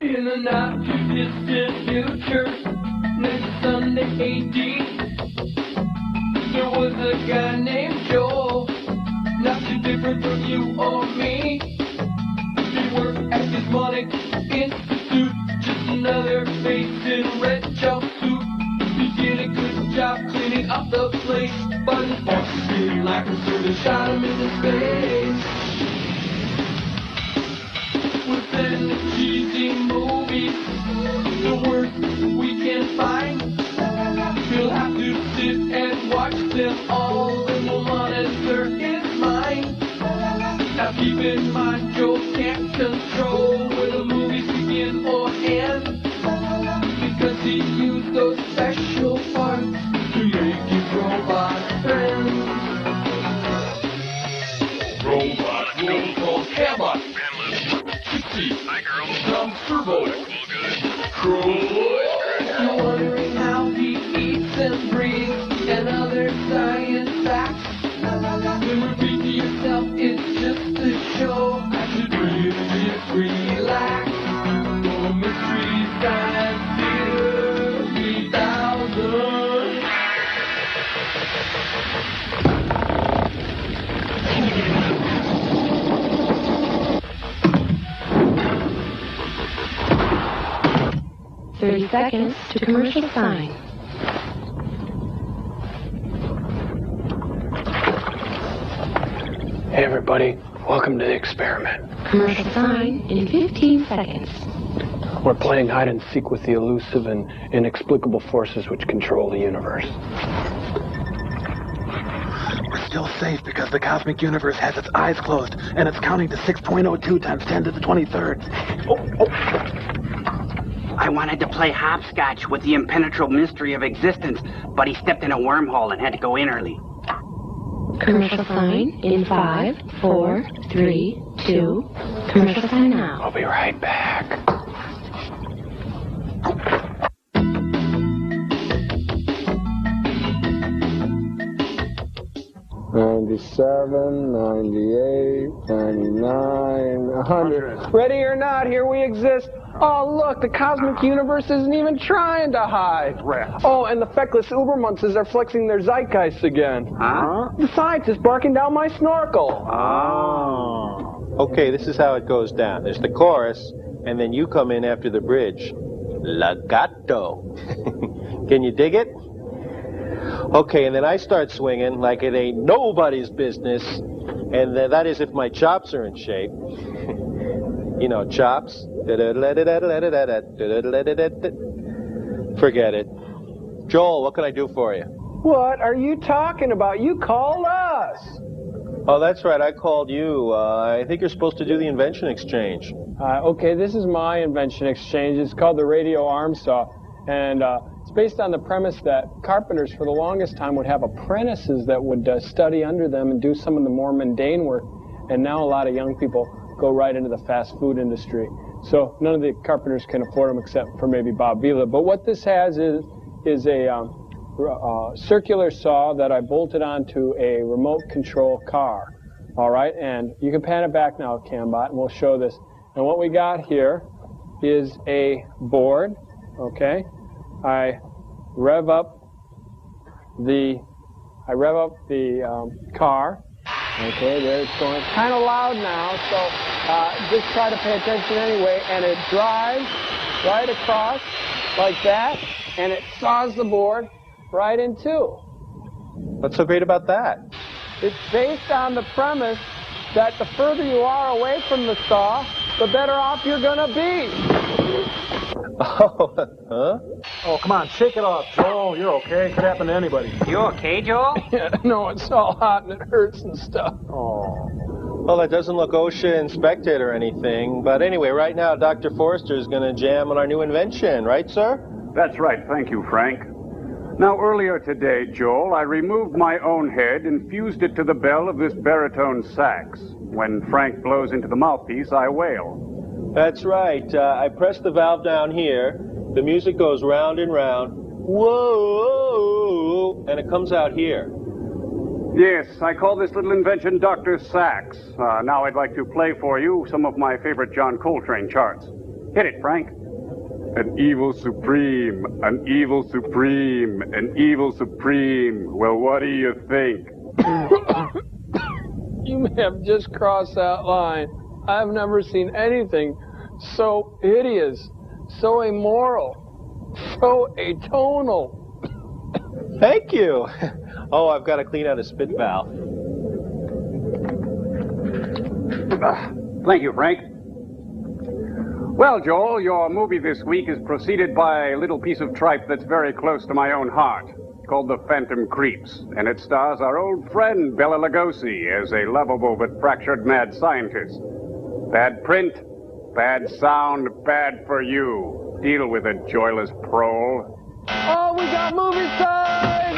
In the not too distant future, next Sunday AD, there was a guy named Joel, not too different from you or me. He worked at his Mnemonic Institute, just another face in a red jumpsuit. He did a good job cleaning up the place, but his bosses didn't like him, so they shot him into space. Within the cheesy movies, the worst we can find, you'll have to sit and watch them all, and we'll monitor his mind. Now keep in mind, Joe can't control where the movies begin or end, because he used those special parts to make his robot friends. Robots, roll call, Cabot. Hi, girl. Turbo. You're wondering how he eats and breathes and other science facts. Then repeat to yourself, it's just a show. I should really just relax. For Mystery Science Theater 3000. Seconds to commercial sign. Hey everybody, welcome to the experiment. Commercial sign in 15 seconds. We're playing hide and seek with the elusive and inexplicable forces which control the universe. We're still safe because the cosmic universe has its eyes closed and it's counting to 6.02 times 10 to the 23rd. Oh. I wanted to play hopscotch with the impenetrable mystery of existence, but he stepped in a wormhole and had to go in early. Commercial sign in 5, 4, 3, 2. Commercial sign now. I'll be right back. 97, 98, 99, 100. Ready or not, here we exist. Oh, look, the cosmic universe isn't even trying to hide. Rats. Oh, and the feckless ubermunces are flexing their zeitgeist again. Huh? The scientist barking down my snorkel. Oh. Okay, this is how it goes down. There's the chorus, and then you come in after the bridge. Legato. Can you dig it? Okay, and then I start swinging like it ain't nobody's business, and that is if my chops are in shape. You know, chops. Forget it. Joel, what can I do for you? What are you talking about? You called us. Oh, that's right, I called you. I think you're supposed to do the invention exchange. Okay, this is my invention exchange. It's called the radio arm saw, and it's based on the premise that carpenters for the longest time would have apprentices that would study under them and do some of the more mundane work, and now a lot of young people go right into the fast food industry. So none of the carpenters can afford them except for maybe Bob Vila. But what this has is a circular saw that I bolted onto a remote control car. All right, and you can pan it back now, Cambot, and we'll show this. And what we got here is a board, okay? I rev up the car. Okay, there it's going. It's kind of loud now, so just try to pay attention anyway. And it drives right across like that, and it saws the board right in two. What's so great about that? It's based on the premise that the further you are away from the saw, the better off you're gonna be. Oh, huh? Oh, come on, shake it off, Joel. You're okay. Could happen to anybody. You okay, Joel? Yeah, no, it's all hot and it hurts and stuff. Oh. Well, that doesn't look OSHA inspected or anything. But anyway, right now, Dr. Forrester is going to jam on our new invention. Right, sir? That's right. Thank you, Frank. Now, earlier today, Joel, I removed my own head and fused it to the bell of this baritone sax. When Frank blows into the mouthpiece, I wail. That's right. I press the valve down here. The music goes round and round. Whoa! And it comes out here. Yes, I call this little invention Dr. Sax. Now I'd like to play for you some of my favorite John Coltrane charts. Hit it, Frank. An evil supreme, an evil supreme, an evil supreme. Well, what do you think? You may have just crossed that line. I've never seen anything so hideous, so immoral, so atonal. Thank you. Oh, I've got to clean out a spit valve. Thank you, Frank. Well, Joel, your movie this week is preceded by a little piece of tripe that's very close to my own heart, called The Phantom Creeps, and it stars our old friend Bela Lugosi as a lovable but fractured mad scientist. Bad print, bad sound, bad for you. Deal with it, joyless prole. Oh, we got movie time!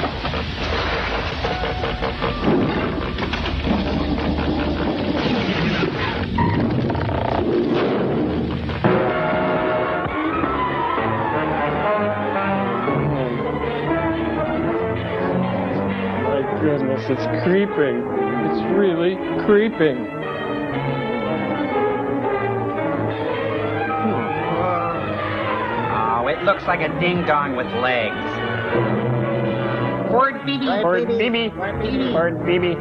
My goodness, it's creeping. It's really creeping. Oh, it looks like a ding-dong with legs. Word BB. Bird Bibi. Bird Bibi.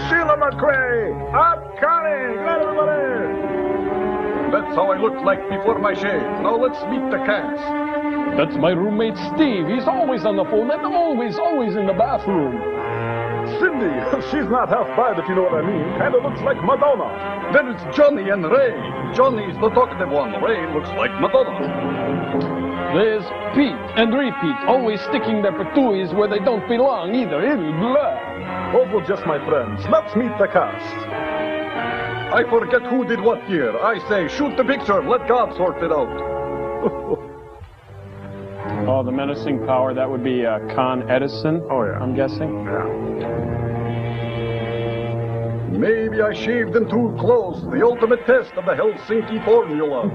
Sheila McRae! I'm Connie! Good night, everybody! That's how I looked like before my shave. Now let's meet the cast. That's my roommate Steve. He's always on the phone and always in the bathroom. Cindy, she's not half bad if you know what I mean. Kinda looks like Madonna. Then it's Johnny and Ray. Johnny's the talkative one. Ray looks like Madonna. There's Pete and repeat, always sticking their patooies where they don't belong either. Blah. Those were just my friends. Let's meet the cast. I forget who did what here. I say, shoot the picture. Let God sort it out. Oh, the menacing power, that would be Con Edison. Oh, yeah. I'm guessing. Yeah. Maybe I shaved them too close. The ultimate test of the Helsinki formula.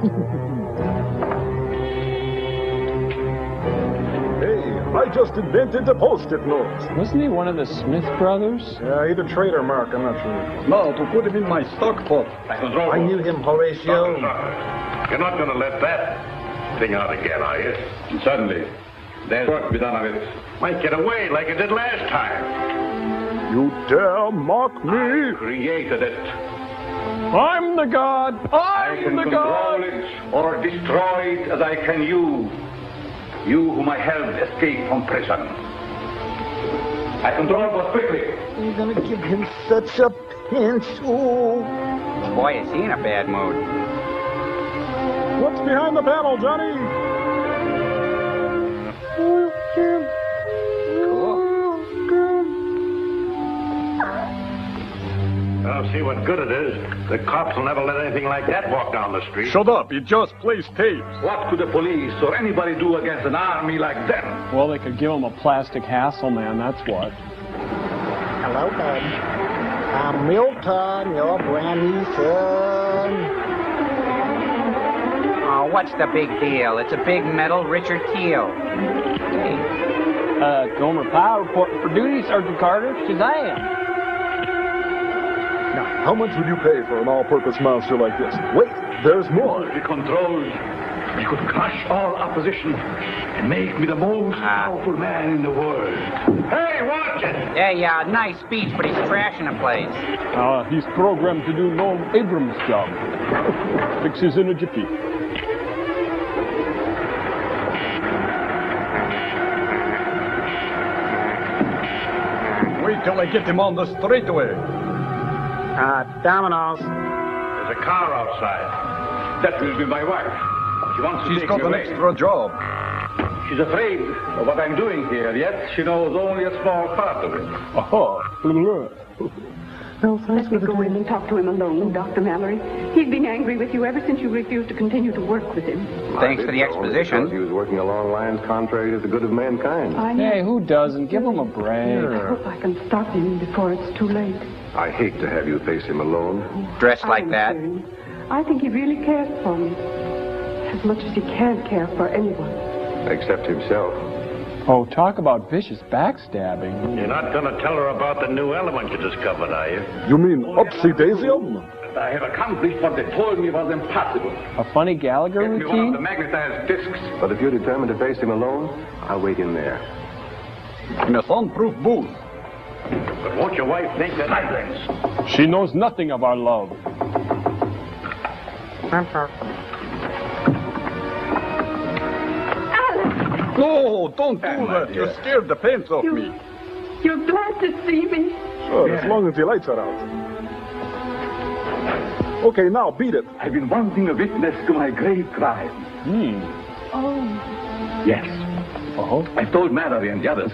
Hey, I just invented the Post-it note. Wasn't he one of the Smith brothers? Yeah, either trade or mark, I'm not sure. No, to put him in my stock pot. I knew him, Horatio. You're not going to let that thing out again, are you? Suddenly, there's work to be done on it. Might get away like it did last time. You dare mock me? I created it. I'm the god! I can I'm the control god! it or destroy it as I can you. You whom I helped escape from prison. I control it more quickly. You're gonna give him such a pinch. Oh. Boy, is he in a bad mood. What's behind the panel, Johnny? I'll see what good it is. The cops will never let anything like that walk down the street. Shut up, it just plays tapes. What could the police or anybody do against an army like them? Well, they could give him a plastic Hasselman, that's what. Hello, bud. I'm Milton, your brand new son. Oh, what's the big deal? It's a big metal Richard Keel. Hey. Gomer Powell reporting for duty, Sergeant Carter. Shazam! Now, how much would you pay for an all-purpose monster like this? Wait, there's more. If he controls, he could crush all opposition and make me the most powerful man in the world. Hey, watch it! Yeah, nice speech, but he's trashing the place. He's programmed to do Noam Abrams' job. Fixes in a jiffy. Wait till I get him on the straightaway. Dominoes. There's a car outside. That will be my wife. She wants to She's take got me an away. extra job. She's afraid of what I'm doing here, yet she knows only a small part of it. Oh, No, thanks Let me go in and talk to him alone, Dr. Mallory. He's been angry with you ever since you refused to continue to work with him. Thanks for the exposition. He was working along lines contrary to the good of mankind. I know. hey, who doesn't? Give him a break. I hope I can stop him before it's too late. I hate to have you face him alone. Dressed like that. I think he really cares for me. As much as he can care for anyone. Except himself. Oh, talk about vicious backstabbing. You're not going to tell her about the new element you discovered, are you? You mean obsidian? I have accomplished what they told me was impossible. A funny Gallagher Get me one of routine? the magnetized discs. But if you're determined to face him alone, I'll wait in there. In a soundproof booth. But won't your wife think that silence? She knows nothing of our love. No, don't do that. You scared the pants off me. You're glad to see me. Sure, as long as the lights are out. Okay, now beat it. I've been wanting a witness to my great crime. Oh. Yes. I told Mallory and the others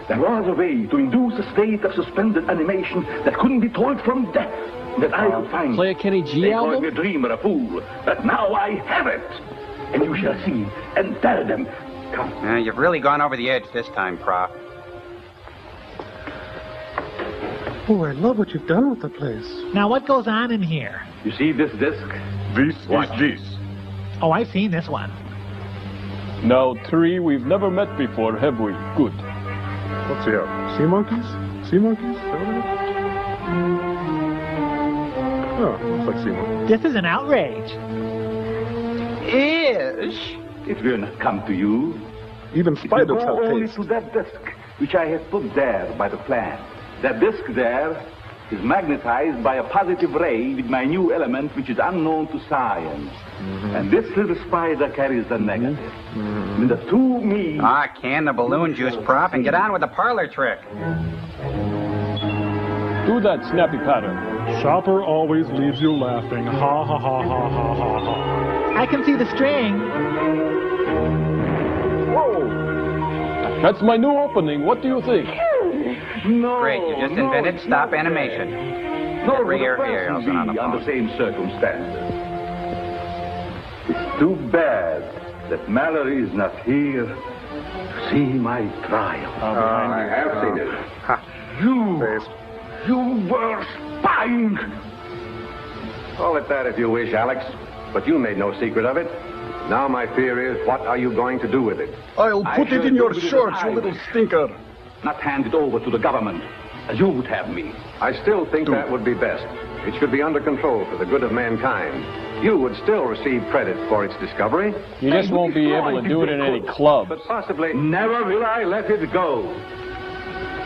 there was a way to induce a state of suspended animation that couldn't be told from death. That I could find. Play a Kenny G they album? called me a dreamer, a fool. But now I have it. And you shall see and tell them. Come. You've really gone over the edge this time, Prof. Oh, I love what you've done with the place. Now, what goes on in here? You see this disc? This is this. Oh, I've seen this one. Now, Tree, we've never met before, have we? Good. What's here? Sea monkeys? Sea monkeys? Oh, looks like sea monkeys. This is an outrage. Ish. It will not come to you. Even spiders have only taste. to that disc, which I have put there by the plan. That disc there is magnetized by a positive ray with my new element, which is unknown to science. And this little spider carries the negative. And the two me... Can the balloon juice, Prof, and get on with the parlor trick. Do that snappy pattern. Shopper always leaves you laughing. Ha ha ha ha ha ha ha. I can see the string. Whoa! That's my new opening. What do you think? No. Great, you just invented stop animation. No, Every the year, person on the be phone. under same circumstances. It's too bad that Mallory is not here to see my triumph. I have seen it. You were spying. Call it that if you wish, Alex. But you made no secret of it. Now my fear is, what are you going to do with it? I'll put it in your shorts, you little stinker. Not hand it over to the government, as you would have me. I still think that would be best. It should be under control for the good of mankind. You would still receive credit for its discovery. You just won't be able to do it in any club. But possibly... Never will I let it go.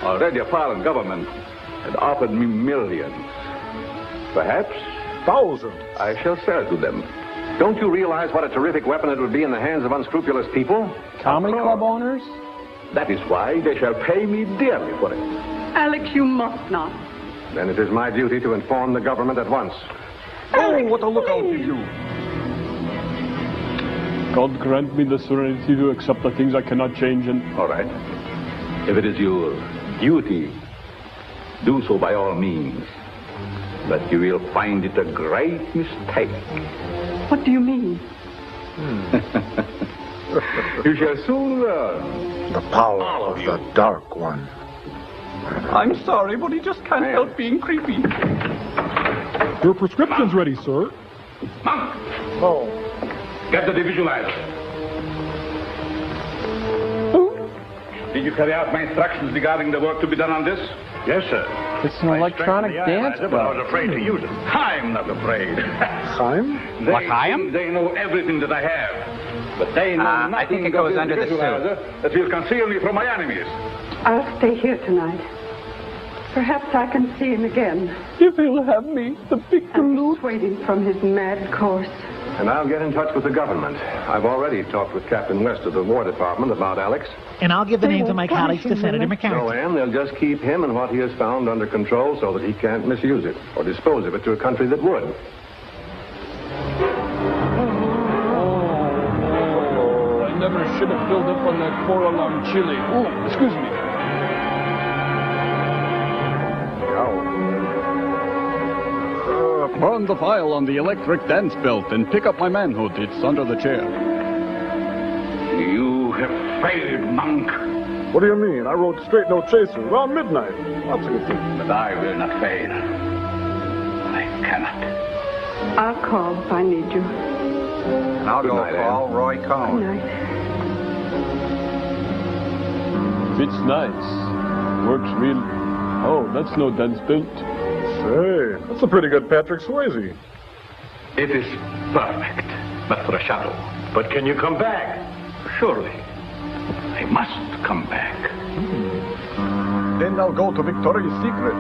Already a foreign government had offered me millions. Perhaps thousands. I shall sell to them. Don't you realize what a terrific weapon it would be in the hands of unscrupulous people? Comedy club owners? That is why they shall pay me dearly for it. Alex, you must not. Then it is my duty to inform the government at once. Oh, what a lookout for you. God grant me the serenity to accept the things I cannot change and... All right. If it is your duty, do so by all means. But you will find it a great mistake. What do you mean? You shall soon learn. The power of the Dark One. I'm sorry, but he just can't help being creepy. Your prescription's ready, sir. Monk! Oh. Get the devisualizer. Did you carry out my instructions regarding the work to be done on this? Yes, sir. It's an electronic dance But I was afraid to use it. I'm not afraid. Chaim? They know everything that I have. But they know nothing I think it goes under the suit. that will conceal me from my enemies. I'll stay here tonight. Perhaps I can see him again. If he'll have me, the big I'm persuaded from his mad course. And I'll get in touch with the government. I've already talked with Captain West of the War Department about Alex. And I'll give the names of my colleagues to Senator No, McCarthy. Ann, they'll just keep him and what he has found under control so that he can't misuse it or dispose of it to a country that would. I never should have filled up on that 4-alarm chili. Oh, excuse me. Burn the file on the electric dance belt and pick up my manhood. It's under the chair. You have failed, monk. What do you mean? I rode straight no chaser around midnight. Lots of good things. But I will not fail. I cannot. I'll call if I need you. And I'll Good go night, call Ann. Roy Good Cohn. night. It's nice. Works real... Oh, that's no dance belt. Hey, that's a pretty good Patrick Swayze. It is perfect, but for a shadow. But can you come back? Surely. I must come back. Then I'll go to Victoria's Secret.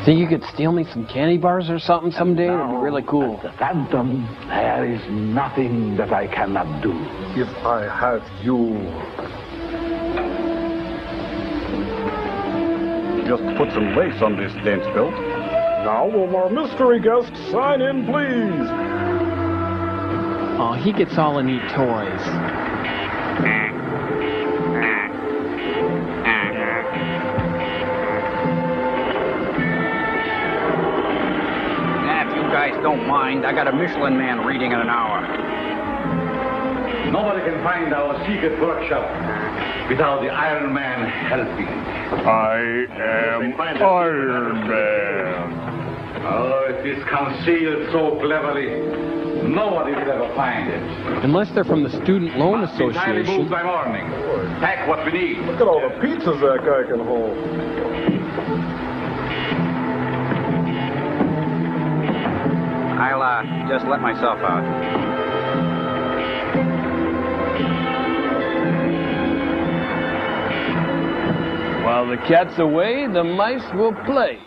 Think you could steal me some candy bars or something someday? That'd be really cool. The Phantom, there is nothing that I cannot do. If I had you... Just put some lace on this dance belt. Now will our mystery guest sign in, please? Oh, he gets all the neat toys. If you guys don't mind, I got a Michelin Man reading in an hour. Nobody can find our secret workshop without the Iron Man helping. I am Iron Man. Oh, it is concealed so cleverly. Nobody will ever find it. Unless they're from the Student Loan Entirely Association. moved by morning. Pack what we need. Look at all the pizzas that guy can hold. I'll just let myself out. While the cat's away, the mice will play.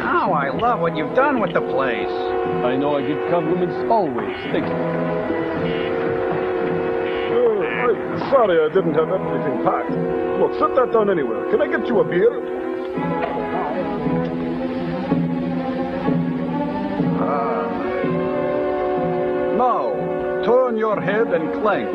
Oh, I love what you've done with the place. I know I get compliments always. Thank you. I'm sorry I didn't have everything packed. Look, set that down anywhere. Can I get you a beer? Now, turn your head and clank.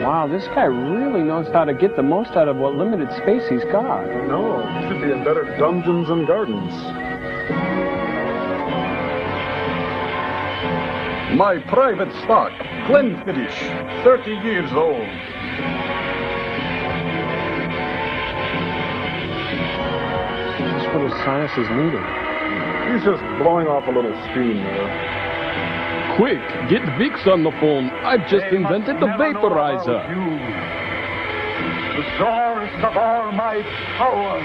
Wow, this guy really knows how to get the most out of what limited space he's got. No, you should be in better dungeons and gardens. My private stock, Glenfiddich, 30 years old. That's what his sinus is needing. He's just blowing off a little steam there. Quick, get Vicks on the phone. I've just invented the vaporizer. The source of all my power.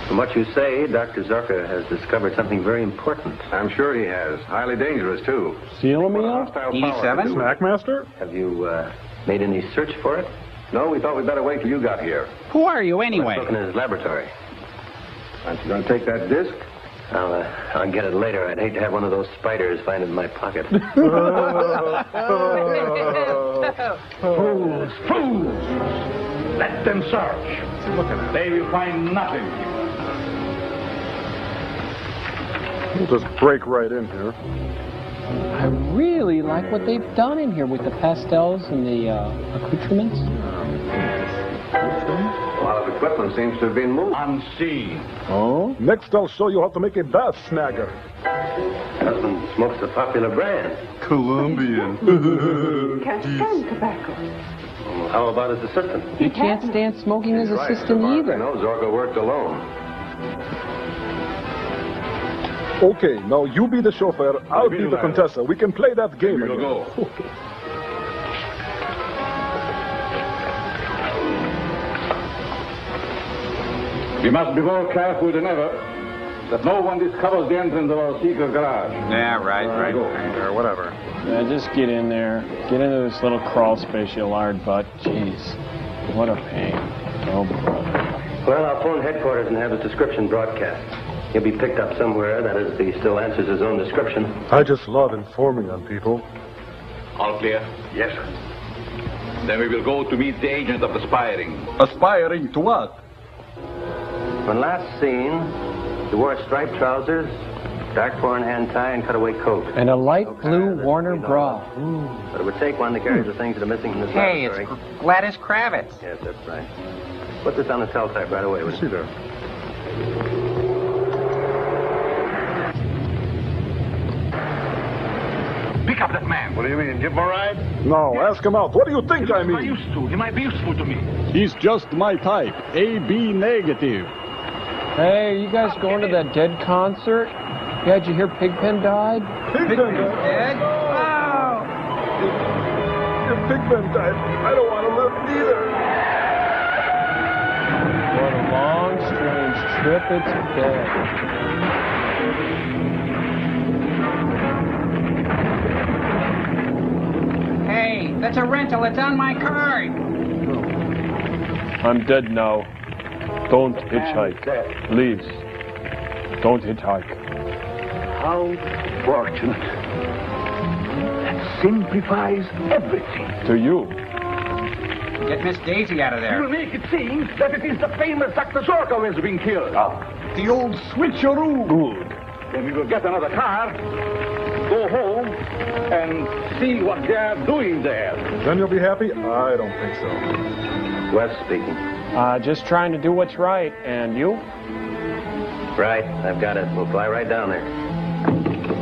From what you say, Dr. Zorka has discovered something very important. I'm sure he has. Highly dangerous, too. Seal meal? E7? Snackmaster? Have you made any search for it? No, we thought we'd better wait till you got here. Who are you anyway? Looking in his laboratory. Aren't you going to take that disc? I'll get it later. I'd hate to have one of those spiders find it in my pocket. Fools! Fools! Let them search. They will find nothing. We'll just break right in here. I really like what they've done in here with the pastels and the accoutrements. A lot of equipment seems to have been moved. Unseen. Oh? Next I'll show you how to make a bath snagger. Husband smokes a popular brand. Colombian. Can't stand tobacco. Well, how about his assistant? He can't stand smoking his assistant either. No, Zorka worked alone. Okay, now you be the chauffeur, I'll be the Contessa. We can play that game again. Go. Okay. We must be more careful than ever that no one discovers the entrance of our secret garage. Yeah, right. Or whatever. Yeah, just get in there. Get into this little crawl space, you lard butt. Jeez. What a pain. Oh, brother. Well, I'll phone headquarters and have his description broadcast. He'll be picked up somewhere, that is, if he still answers his own description. I just love informing on people. All clear? Yes, sir. Then we will go to meet the agent of aspiring. Aspiring to what? When last seen, he wore striped trousers, dark four-in-hand tie, and cutaway coat. And a light blue Warner bra. But it would take one to carry the things that are missing from his Hey, laboratory. it's Gladys Kravitz. Yes, that's right. Put this on the teletype right away, would you? See there. Pick up that man. What do you mean? Give him a ride? No, ask him out. What do you think I He mean? used to. He might be useful to me. He's just my type. AB negative. Hey, you guys going to that Dead concert? Yeah, did you hear Pigpen died? Pigpen Dead? Wow! If Pigpen died, I don't want to live either. What a long, strange trip it's been. Hey, that's a rental. It's on my card. I'm dead now. Don't hitchhike. Please. Don't hitchhike. How fortunate. That simplifies everything. To you. Get Miss Daisy out of You there. will make it seem that it is the famous Dr. Zorko who has been killed. The old switcheroo. Good. Then we will get another car, go home, and see what they're doing there. Then you'll be happy? I don't think so. Wes speaking. Just trying to do what's right. And you? Right, I've got it. We'll fly right down there.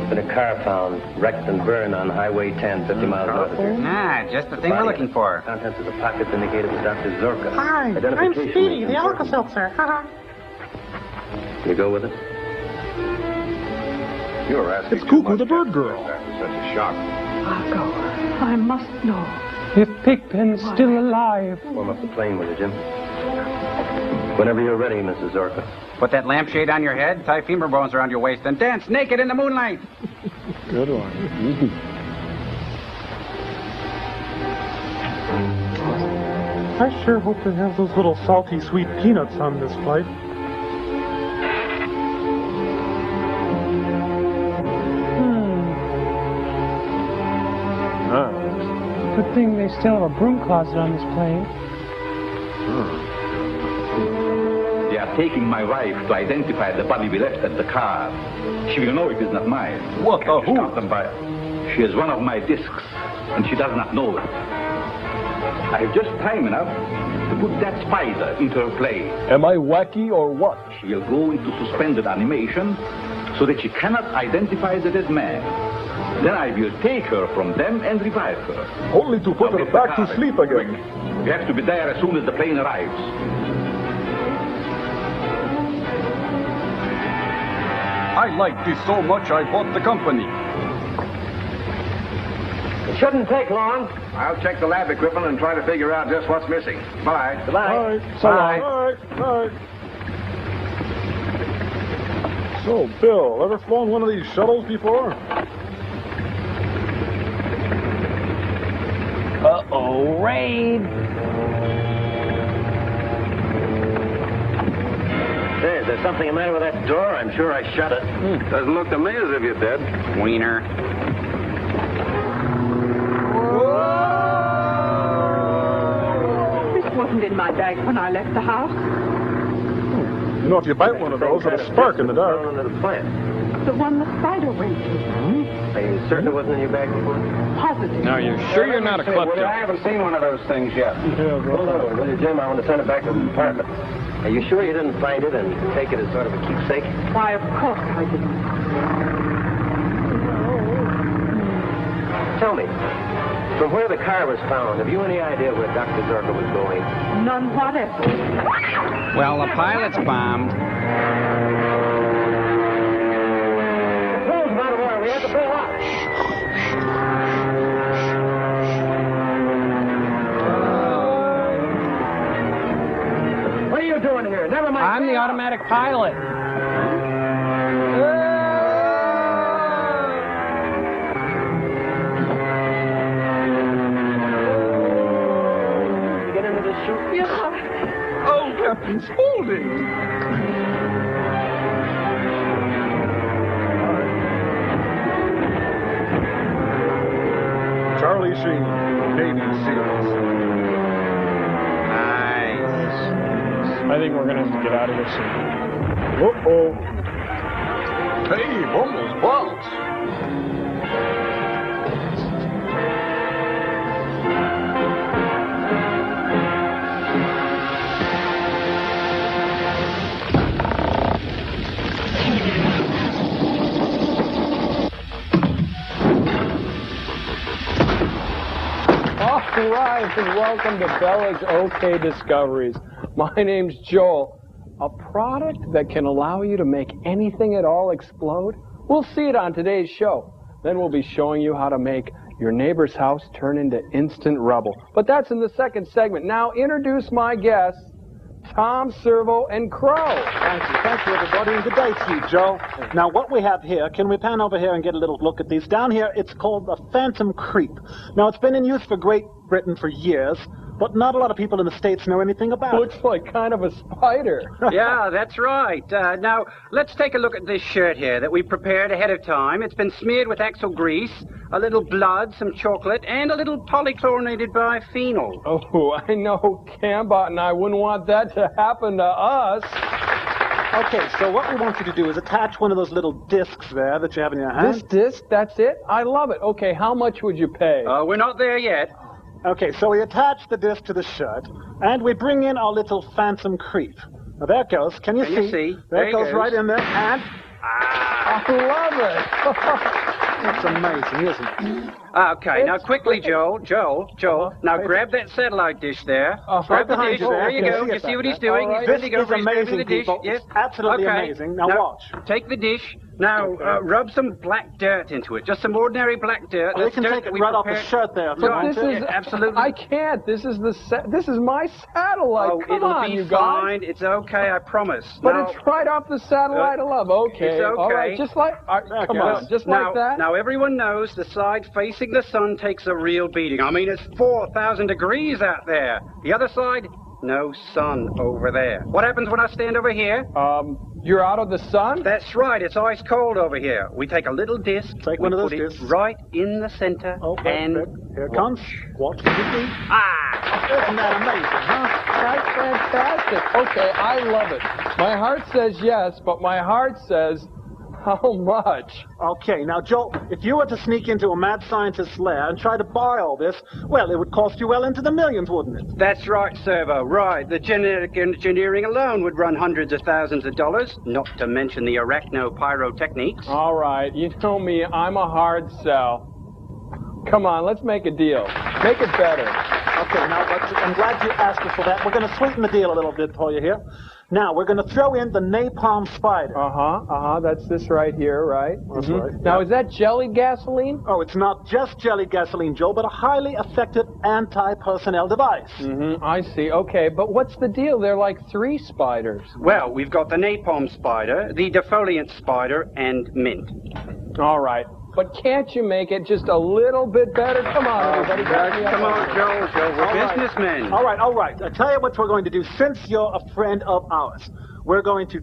Been a car found, wrecked and burned on Highway 10, 50 miles north of here. Ah, just the thing we're looking for. Contents of the pockets indicate it was Dr. Zorka. Hi, I'm Identification Speedy, made the from Alka-Seltzer. Haha. You go with it? You're asking It's Cuckoo the Bird Girl. After such a shock. Margot, I must know. If Pigpen's still alive. Warm up the plane with you, Jim. Whenever you're ready, Mrs. Zorka. Put that lampshade on your head, tie femur bones around your waist, and dance naked in the moonlight. Good one. I sure hope they have those little salty sweet peanuts on this flight. Good thing they still have a broom closet on this plane. They are taking my wife to identify the body we left at the car. She will know it is not mine. What the who? Stop them by. She is one of my discs, and she does not know it. I have just time enough to put that spider into her play. Am I wacky or what? She will go into suspended animation so that she cannot identify the dead man. Then I will take her from them and revive her. Only to put her back to sleep again. We have to be there as soon as the plane arrives. I like this so much I bought the company. It shouldn't take long. I'll check the lab equipment and try to figure out just what's missing. Bye. Bye. Bye. Bye. So, Bill, ever flown one of these shuttles before? Uh-oh, raid. Hey, is there something the matter with that door? I'm sure I shut it. Doesn't look to me as if you did. Wiener. This wasn't in my bag when I left the house. You know, if you bite one of those, it'll spark in the dark. Under the plant. The one the spider went to. Are you certain it wasn't in your bag before? Positive. Now, you're sure you're not a klepto? I haven't seen one of those things yet. Hold on, will you, Jim? I want to send it back to the department. Are you sure you didn't find it and take it as sort of a keepsake? Why, of course I didn't. Tell me, from where the car was found, have you any idea where Dr. Zorka was going? None whatever. Well, the pilot's bombed. Who's out of order? We have to pull up. What are you doing here? Never mind. I'm the automatic pilot. Get into the chute. Yeah. Oh, Captain Spaulding! Charlie Sheen, Navy SEALs. Nice. I think we're going to have to get out of here soon. Uh-oh. Hey, almost bounced. right, and welcome to Bella's OK Discoveries. My name's Joel. A product that can allow you to make anything at all explode? We'll see it on today's show. Then we'll be showing you how to make your neighbor's house turn into instant rubble. But that's in the second segment. Now introduce my guests, Tom, Servo, and Crow. Thank you, everybody, and good day to you, Joe. Now, what we have here, can we pan over here and get a little look at these? Down here, it's called the Phantom Creep. Now, it's been in use for Great Britain for years, but not a lot of people in the States know anything about it. Looks like kind of a spider. Yeah, that's right. Now, let's take a look at this shirt here that we prepared ahead of time. It's been smeared with axle grease, a little blood, some chocolate, and a little polychlorinated biphenyl. Oh, I know Cambot and I wouldn't want that to happen to us. Okay, so what we want you to do is attach one of those little discs there that you have in your hand. This disc, that's it? I love it. Okay, how much would you pay? We're not there yet. Okay, so we attach the disc to the shirt, and we bring in our little Phantom Creep. Now, there it goes. Can you see? There it goes right in there, and... I love it. That's amazing, isn't it? Okay, now quickly, Joel, now grab that satellite dish there. Grab the dish. There you go. You see what he's doing? Right. This is amazing, people. Yes. It's absolutely amazing. Now watch. Take the dish. Now, rub some black dirt into it. Just some ordinary black dirt. Well, you can take it right off the shirt there. But this is... absolutely... I can't. This is my satellite. Oh, Come on, you it'll be guys. fine. It's okay, I promise. But it's right off the satellite of love. Okay. It's okay. All right, just like... come on, just like that. Now, everyone knows the side facing the sun takes a real beating. I mean, it's 4,000 degrees out there. The other side... no sun over there. What happens when I stand over here? You're out of the sun? That's right. It's ice cold over here. We take a little disc. Take one of those discs. discs. Right in the center. And here it comes. Watch the disc. Isn't that amazing, huh? That's fantastic. Okay, I love it. My heart says yes, but my heart says... how much? Okay, now, Joe, if you were to sneak into a mad scientist's lair and try to buy all this, well, it would cost you well into the millions, wouldn't it? That's right, Servo, right. The genetic engineering alone would run hundreds of thousands of dollars, not to mention the arachno-pyrotechniques. All right, you know me, I'm a hard sell. Come on, let's make a deal. Make it better. Okay, now, I'm glad you asked us for that. We're going to sweeten the deal a little bit for you here. Now, we're going to throw in the napalm spider. That's this right here, right? That's right. Now, is that jelly gasoline? Oh, it's not just jelly gasoline, Joe, but a highly effective anti-personnel device. I see. Okay, but what's the deal? There are like 3 spiders. Well, we've got the napalm spider, the defoliant spider, and mint. All right. But can't you make it just a little bit better? Come on, everybody. Come on, Joe. We're businessmen. All right. I tell you what we're going to do. Since you're a friend of ours, we're going to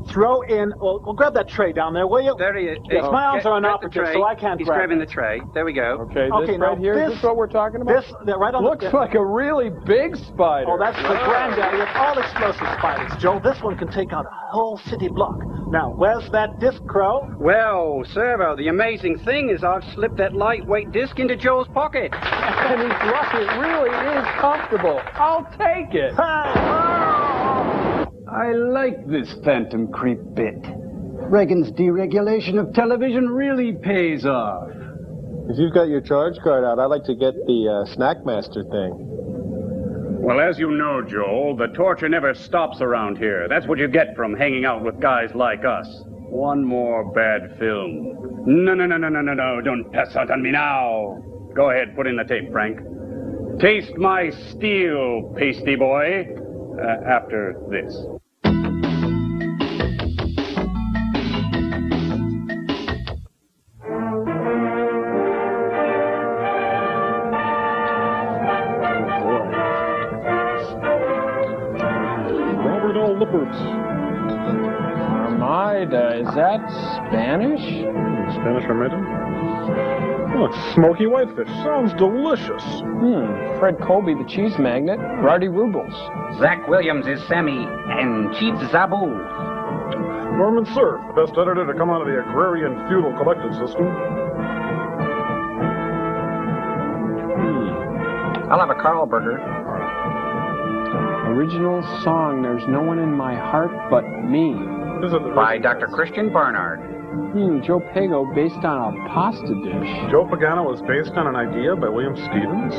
throw in... Well, grab that tray down there, will you? There he is. Yes, my arms are inoperative, so I can't He's grab grabbing it. the tray. There we go. Okay, this right here, is this what we're talking about? Right on Looks like a really big spider. Oh, that's the granddaddy of all explosive spiders, Joe. This one can take out a whole city block. Now, where's that disc, Crow? Well, Servo, the amazing thing is I've slipped that lightweight disc into Joel's pocket. And he's lucky. It really is comfortable. I'll take it. I like this Phantom Creep bit. Reagan's deregulation of television really pays off. If you've got your charge card out, I'd like to get the Snackmaster thing. Well, as you know, Joel, the torture never stops around here. That's what you get from hanging out with guys like us. One more bad film. No, don't pass out on me now. Go ahead, put in the tape, Frank. Taste my steel, pasty boy, after this. Armida, is that Spanish? Spanish Armida? Oh, it's smoky whitefish. Sounds delicious. Fred Colby, the cheese magnet. Rardy Rubles. Zach Williams is Sammy, and Chief Zabu. Norman Cerf, the best editor to come out of the agrarian feudal collective system. I'll have a Carlburger. Original song, There's No One in My Heart But Me. By Dr. Christian Barnard. Joe Pago, based on a pasta dish. Joe Pagano was based on an idea by William Stevens.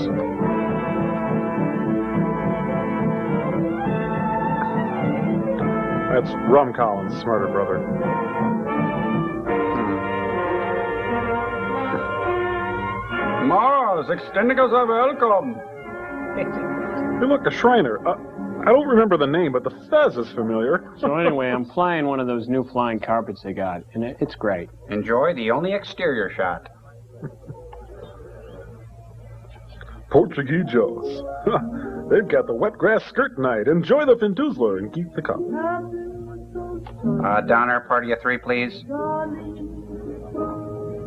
That's Rum Collins' smarter brother. Mars, extending us a welcome. Hey, look, a Shriner. I don't remember the name, but the fez is familiar. So anyway, I'm flying one of those new flying carpets they got, and it's great. Enjoy the only exterior shot. Portuguese Joes. They've got the wet grass skirt night. Enjoy the Fintuzler and keep the cup. Donner, party of 3, please.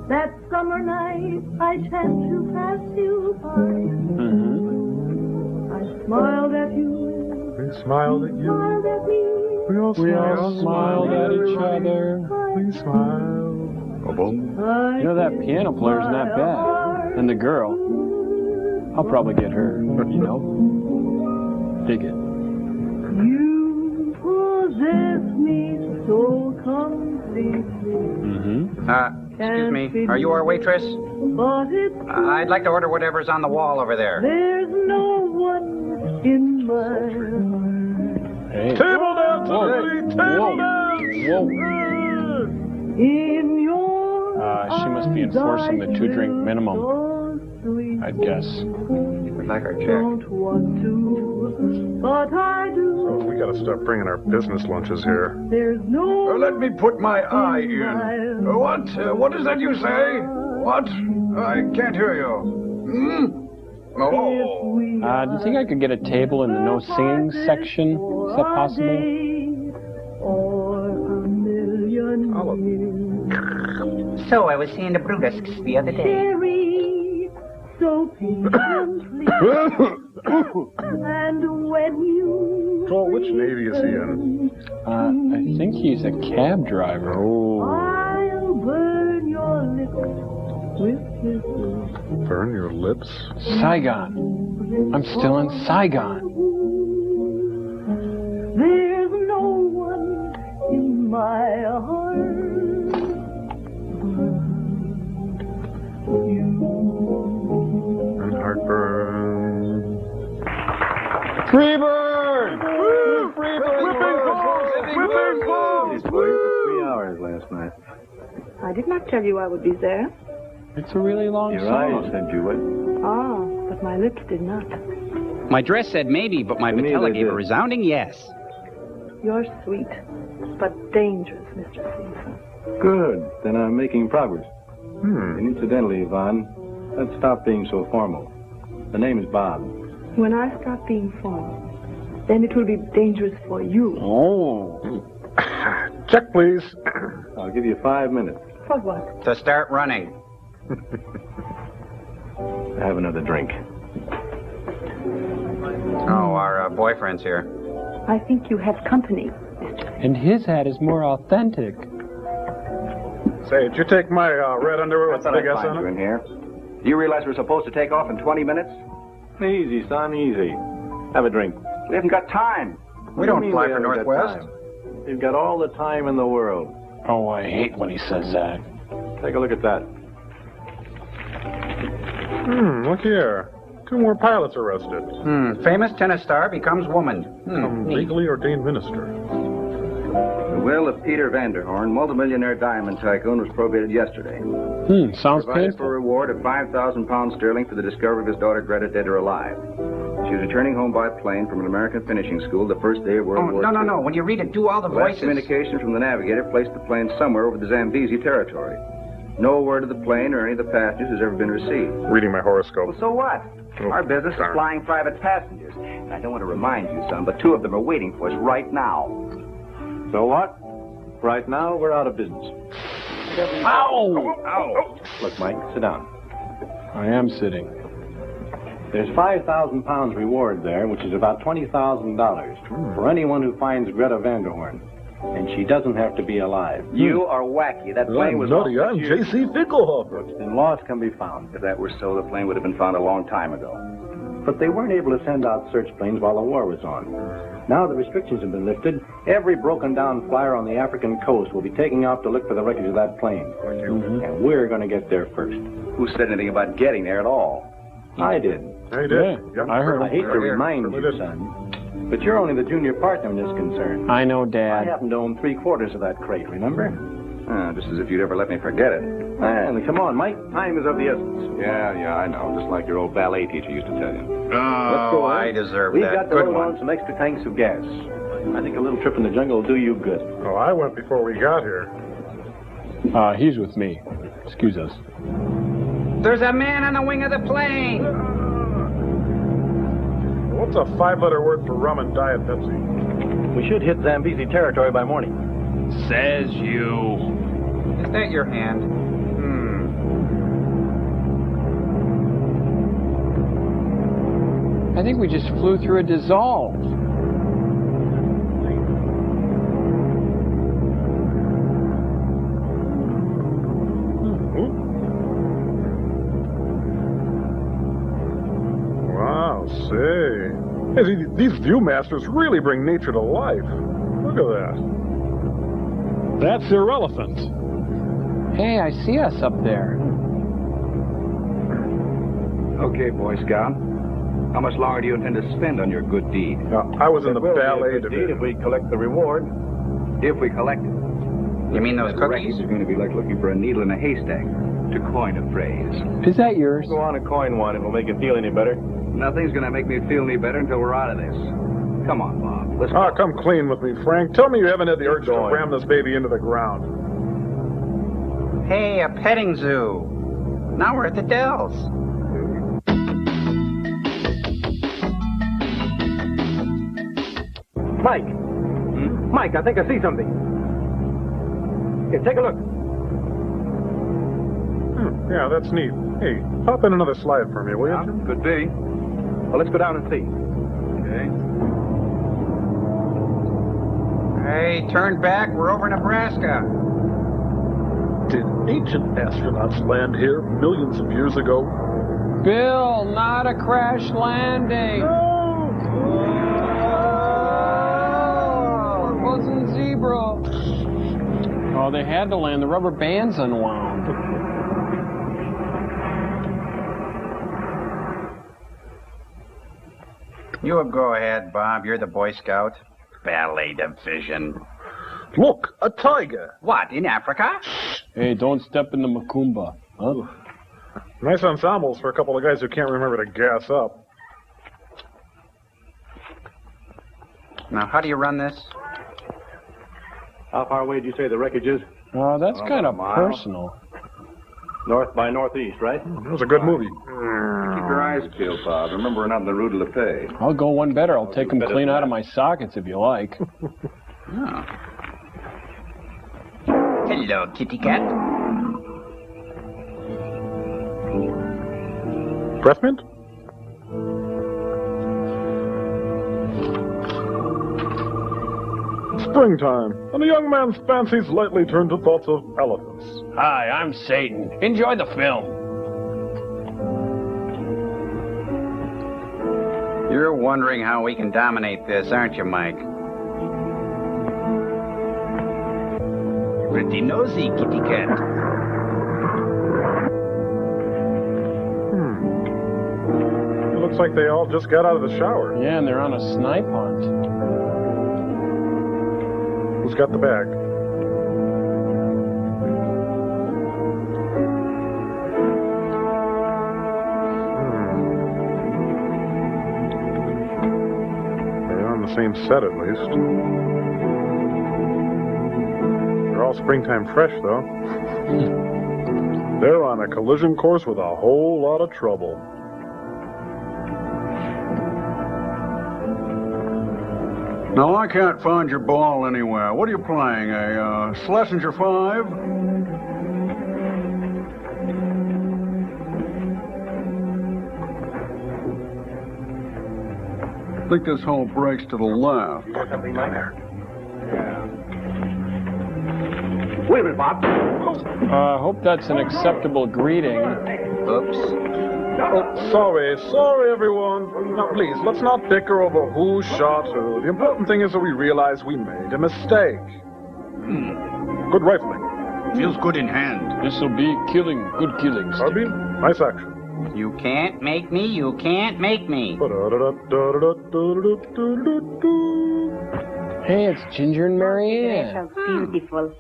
That summer night I chanced to pass you by. I smiled at you. We smiled at you. Smiled at me. We all smiled at each other. We smiled. You know, that piano player's not bad. And the girl, I'll probably get her, you know? Dig it. You possess me so completely. Excuse me, are you our waitress? I'd like to order whatever's on the wall over there. There's no one in my heart. Hey. Table down, Tony! Table down! In your She must be enforcing the 2-drink minimum, I'd guess. We'd like our check. Don't want to, but I do. Oh, we gotta stop bringing our business lunches here. There's no. Let me put my eye in. What? What is that you say? What? I can't hear you. Oh. Do you think I could get a table in the no singing section? Is that possible? Or a million So I was seeing the Brutusks the other day. Cherry, so patiently. And when you. Cole, which Navy is he in? I think he's a cab driver. Oh. I'll burn your lips with kisses. Burn your lips? Saigon. I'm still in Saigon. There's no one in my heart. And heartburn. Freebird! Woo! Freebird! Whipping balls! These boys for 3 hours last night. I did not tell you I would be there. It's a really long Your song. eyes said you would. Ah, but my lips did not. My dress said maybe, but my patella gave a resounding yes. You're sweet, but dangerous, Mr. Caesar. Good. Then I'm making progress. And incidentally, Yvonne, let's stop being so formal. The name is Bob. When I stop being formal, then it will be dangerous for you. Oh. Check, please. I'll give you 5 minutes. For what? To start running. Have another drink. Oh, our boyfriend's here. I think you have company. And his hat is more authentic. Say, did you take my red underwear with the big S find on you it? in here. Do you realize we're supposed to take off in 20 minutes? Easy, son, easy. Have a drink. We haven't got time. We don't fly for Northwest. You've got all the time in the world. Oh, I hate when he says that. Take a look at that. Look here. 2 more pilots arrested. Famous tennis star becomes woman. Legally ordained minister. The will of Peter Vanderhorn, multimillionaire diamond tycoon, was probated yesterday. Sounds Provided painful. for a reward of 5,000 pounds sterling for the discovery of his daughter Greta, dead or alive. She was returning home by plane from an American finishing school the first day of World War II. No. When you read it, do all the Last voices. communication from the navigator placed the plane somewhere over the Zambezi territory. No word of the plane or any of the passengers has ever been received. Reading my horoscope. Well, so what? Our business is flying private passengers. And I don't want to remind you, son, but 2 of them are waiting for us right now. So what? Right now, we're out of business. Ow! Look, Mike, sit down. I am sitting. There's 5,000 pounds reward there, which is about $20,000 for anyone who finds Greta Vanderhorn. And she doesn't have to be alive. You are wacky. That plane was nutty. lost I'm 6 years. J.C. Finkelhofer. Then lost can be found. If that were so, the plane would have been found a long time ago. But they weren't able to send out search planes while the war was on. Now the restrictions have been lifted. Every broken down flyer on the African coast will be taking off to look for the wreckage of that plane. And we're going to get there first. Who said anything about getting there at all? I did. I did. Yeah, I heard. I hate to remind you, son, But you're only the junior partner in this concern. I know, I Dad. happen to own 3/4 of that crate, remember? Just as if you'd ever let me forget it. And come on, Mike. Time is of the essence. Yeah, I know. Just like your old ballet teacher used to tell you. Let's go on. I deserve We've that. got to Good load one. on some extra tanks of gas. I think a little trip in the jungle will do you good. Oh, I went before we got here. He's with me. Excuse us. There's a man on the wing of the plane. What's a 5-letter word for rum and Diet Pepsi? We should hit Zambezi territory by morning. Says you. Is that your hand? I think we just flew through a dissolve. Wow, say. Hey, these Viewmasters really bring nature to life. Look at that. That's irrelevant. Hey, I see us up there. Okay, Boy Scout. How much longer do you intend to spend on your good deed? I was in the Will be a ballet good deed division. if we collect the reward. If we collect it. You mean those The cookies? records are going to be like looking for a needle in a haystack, to coin a phrase. Is that yours? Go on and coin one. It will make you feel any better. Nothing's going to make me feel any better until we're out of this. Come on, Bob. Let's Ah, come clean with me, Frank. Tell me you haven't had the urge to going. ram this baby into the ground. Hey, a petting zoo. Now we're at the Dells. Mike! Mike, I think I see something. Here, take a look. Yeah, that's neat. Hey, pop in another slide for me, will you? Could be. Well, let's go down and see. Okay. Hey, turn back. We're over Nebraska. Did ancient astronauts land here millions of years ago? Bill, not a crash landing. It wasn't zebra. Oh, they had to land. The rubber band's unwound. You go ahead, Bob. You're the Boy Scout. Ballet division. Look, a tiger. What, in Africa? Hey, don't step in the macumba. Huh? Nice ensembles for a couple of guys who can't remember to gas up. Now, how do you run this? How far away did you say the wreckage is? Oh, that's Oh, kind of a mile. personal. North by northeast, right? It was a good movie. Keep your eyes peeled, Bob. Remember, we're not in the Rue de la Paix. I'll go one better. I'll take them better clean than out of that. my sockets if you like. Oh. Hello, kitty cat. Breath mint? Springtime, and a young man's fancies lightly turn to thoughts of elephants. Hi, I'm Satan. Enjoy the film. You're wondering how we can dominate this, aren't you, Mike? Pretty nosy, kitty cat. It looks like they all just got out of the shower. Yeah, and they're on a snipe hunt. Who's got the bag? They're on the same set, at least. They're all springtime fresh, though. They're on a collision course with a whole lot of trouble. Now, I can't find your ball anywhere. What are you playing, a Schlesinger 5? I think this hole breaks to the left. Something like that. Wait a minute, Bob. I hope that's an acceptable greeting. Oops. Oh, sorry, everyone. Now, please, let's not bicker over who shot who. The important thing is that we realize we made a mistake. Good rifling. Feels good in hand. This'll be killing. Good killing. Carbine, nice action. You can't make me, you can't make me. Hey, it's Ginger and Marianne. So beautiful.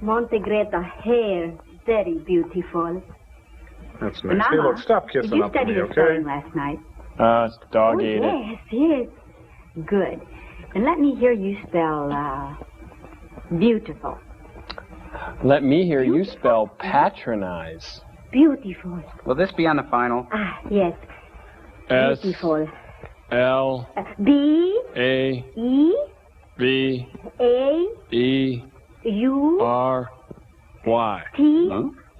Montegreta hair, very beautiful. That's nice. Hey, look, stop Did kissing you up to study me, your okay? spelling last night? It's dog ate it. Yes, yes. Good. And let me hear you spell, beautiful. Let me hear you spell patronize. Beautiful. Will this be on the final? Ah, yes. S Beautiful. L B A E B A E U R Y. T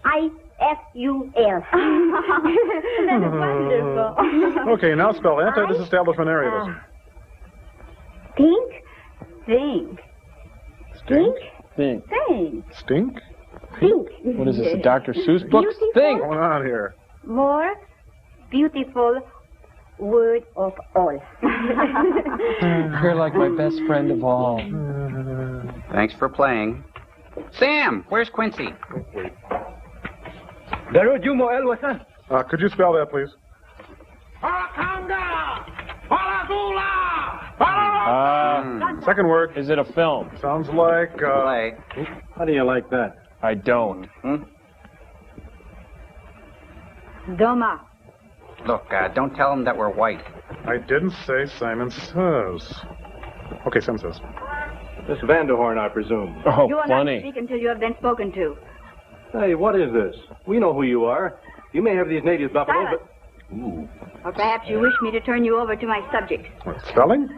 I F U L. That is wonderful. Okay, now spell anti-disestablishment arealism. Think, think, Stink? Think. think, Stink? think. What is this, a Dr. Seuss book? Think. What's going on here? More beautiful word of all. You're like my best friend of all. Thanks for playing. Sam, where's Quincy? Could you spell that, please? Second word. Is it a film? Sounds like, Play. How do you like that? I don't. Doma. Look, don't tell him that we're white. I didn't say Simon Says. Okay, Simon Says. Miss Vanderhorn, I presume. Oh, You are not to speak until you have been spoken to. Hey, what is this? We know who you are. You may have these natives buffalo, Silence. but... Ooh. Or perhaps you wish me to turn you over to my subjects. Spelling?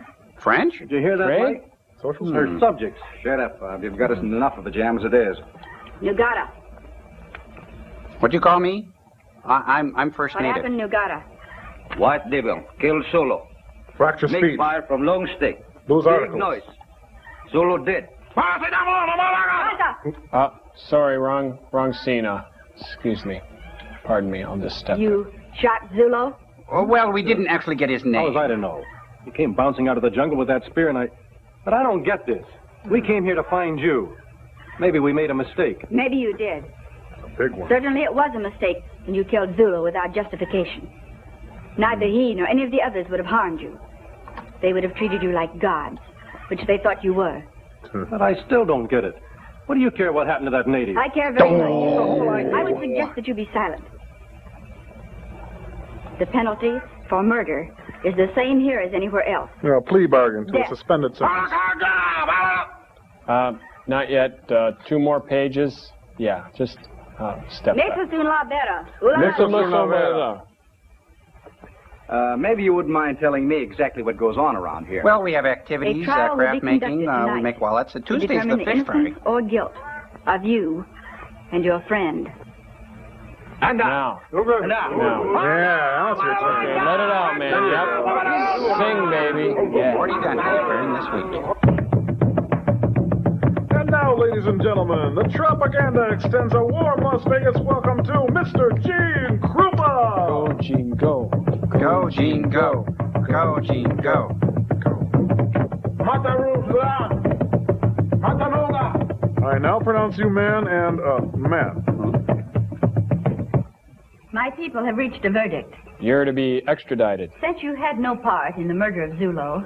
French? Did you hear that, Greg? Mike? Social Her subjects. Shut up, Bob. You've got us in enough of a jam as it is. Nugata. What'd you call me? I'm First What Native. happened, Nugata? White devil, kill solo. Fracture Make speech. fire from long stick. Lose Big articles. noise. Solo dead. Sorry, wrong scene. Excuse me. Pardon me, I'll just step You shot Zulu? Oh, well, we didn't actually get his How name. was I to know? He came bouncing out of the jungle with that spear, and But I don't get this. We came here to find you. Maybe we made a mistake. Maybe you did. A big one. Certainly it was a mistake when you killed Zulu without justification. Neither he nor any of the others would have harmed you. They would have treated you like gods, which they thought you were. But I still don't get it. What do you care what happened to that native? I care very much. I would suggest that you be silent. The penalty for murder is the same here as anywhere else. No, plea bargain to a Death. suspended sentence. Not yet. 2 more pages. Yeah, just step back. Maybe you wouldn't mind telling me exactly what goes on around here. Well, we have activities, A trial will craft be making, conducted we make wallets. to Tuesday's determine the fish fry. innocence or guilt of you and your friend. Now. Yeah, that's your turn. Okay, let it out, man. Yep. Sing, baby. Yeah. Already done preparing this week. And now, ladies and gentlemen, the Tropaganda extends a warm Las Vegas welcome to Mr. Gene Krupa. Go, Gene, go. Go, Gene, go. Go, Gene, go. I now pronounce you man and man. My people have reached a verdict. You're to be extradited. Since you had no part in the murder of Zulu,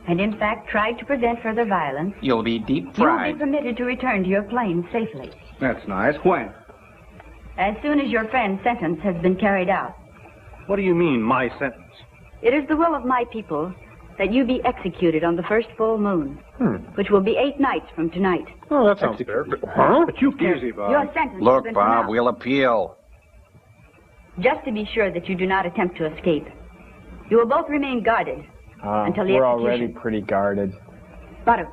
and in fact tried to prevent further violence, You'll be deep you will fried. be permitted to return to your plane safely. That's nice. When? As soon as your friend's sentence has been carried out. What do you mean, my sentence? It is the will of my people that you be executed on the first full moon, which will be 8 nights from tonight. Oh, that sounds fair. Huh? But you can't. Easy, Bob. Your sentence has Look, been Bob, pronounced. we'll appeal. Just to be sure that you do not attempt to escape. You will both remain guarded until the We're execution. already pretty guarded. Baru.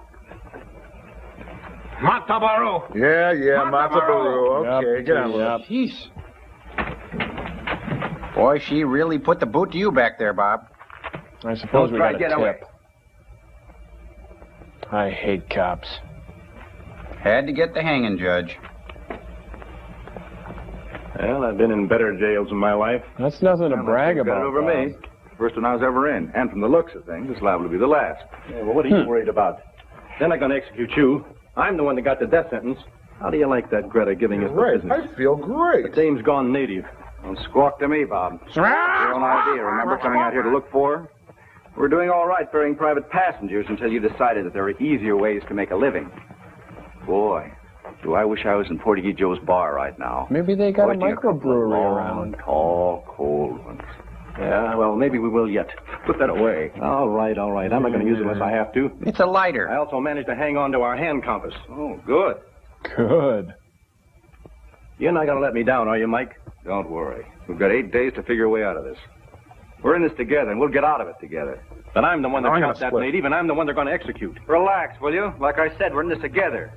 Yeah, Matabaru. Okay, get on with it. Jeez. Boy, she really put the boot to you back there, Bob. I suppose Don't we try got to a get away. tip. I hate cops. Had to get the hanging, Judge. Well, I've been in better jails in my life. That's nothing to brag Got it about. over me. First one I was ever in. And from the looks of things, it's liable to be the last. Yeah, well, what are you worried about? They're not going to execute you. I'm the one that got the death sentence. How do you like that, Greta, giving us the Right, business? I feel great. The dame's gone native. Don't squawk to me, Bob. Your own idea, remember, coming out here to look for her? We're doing all right ferrying private passengers until you decided that there are easier ways to make a living. Boy, do I wish I was in Portuguese Joe's bar right now. Maybe they got a Watching microbrewery long, around. tall, cold ones. Yeah, well, maybe we will yet. Put that away. All right. I'm not going to use it unless I have to. It's a lighter. I also managed to hang on to our hand compass. Oh, good. Good. You're not going to let me down, are you, Mike? Don't worry. We've got 8 days to figure a way out of this. We're in this together, and we'll get out of it together. But I'm the one that I'm shot gonna that split. native, and I'm the one they're going to execute. Relax, will you? Like I said, we're in this together.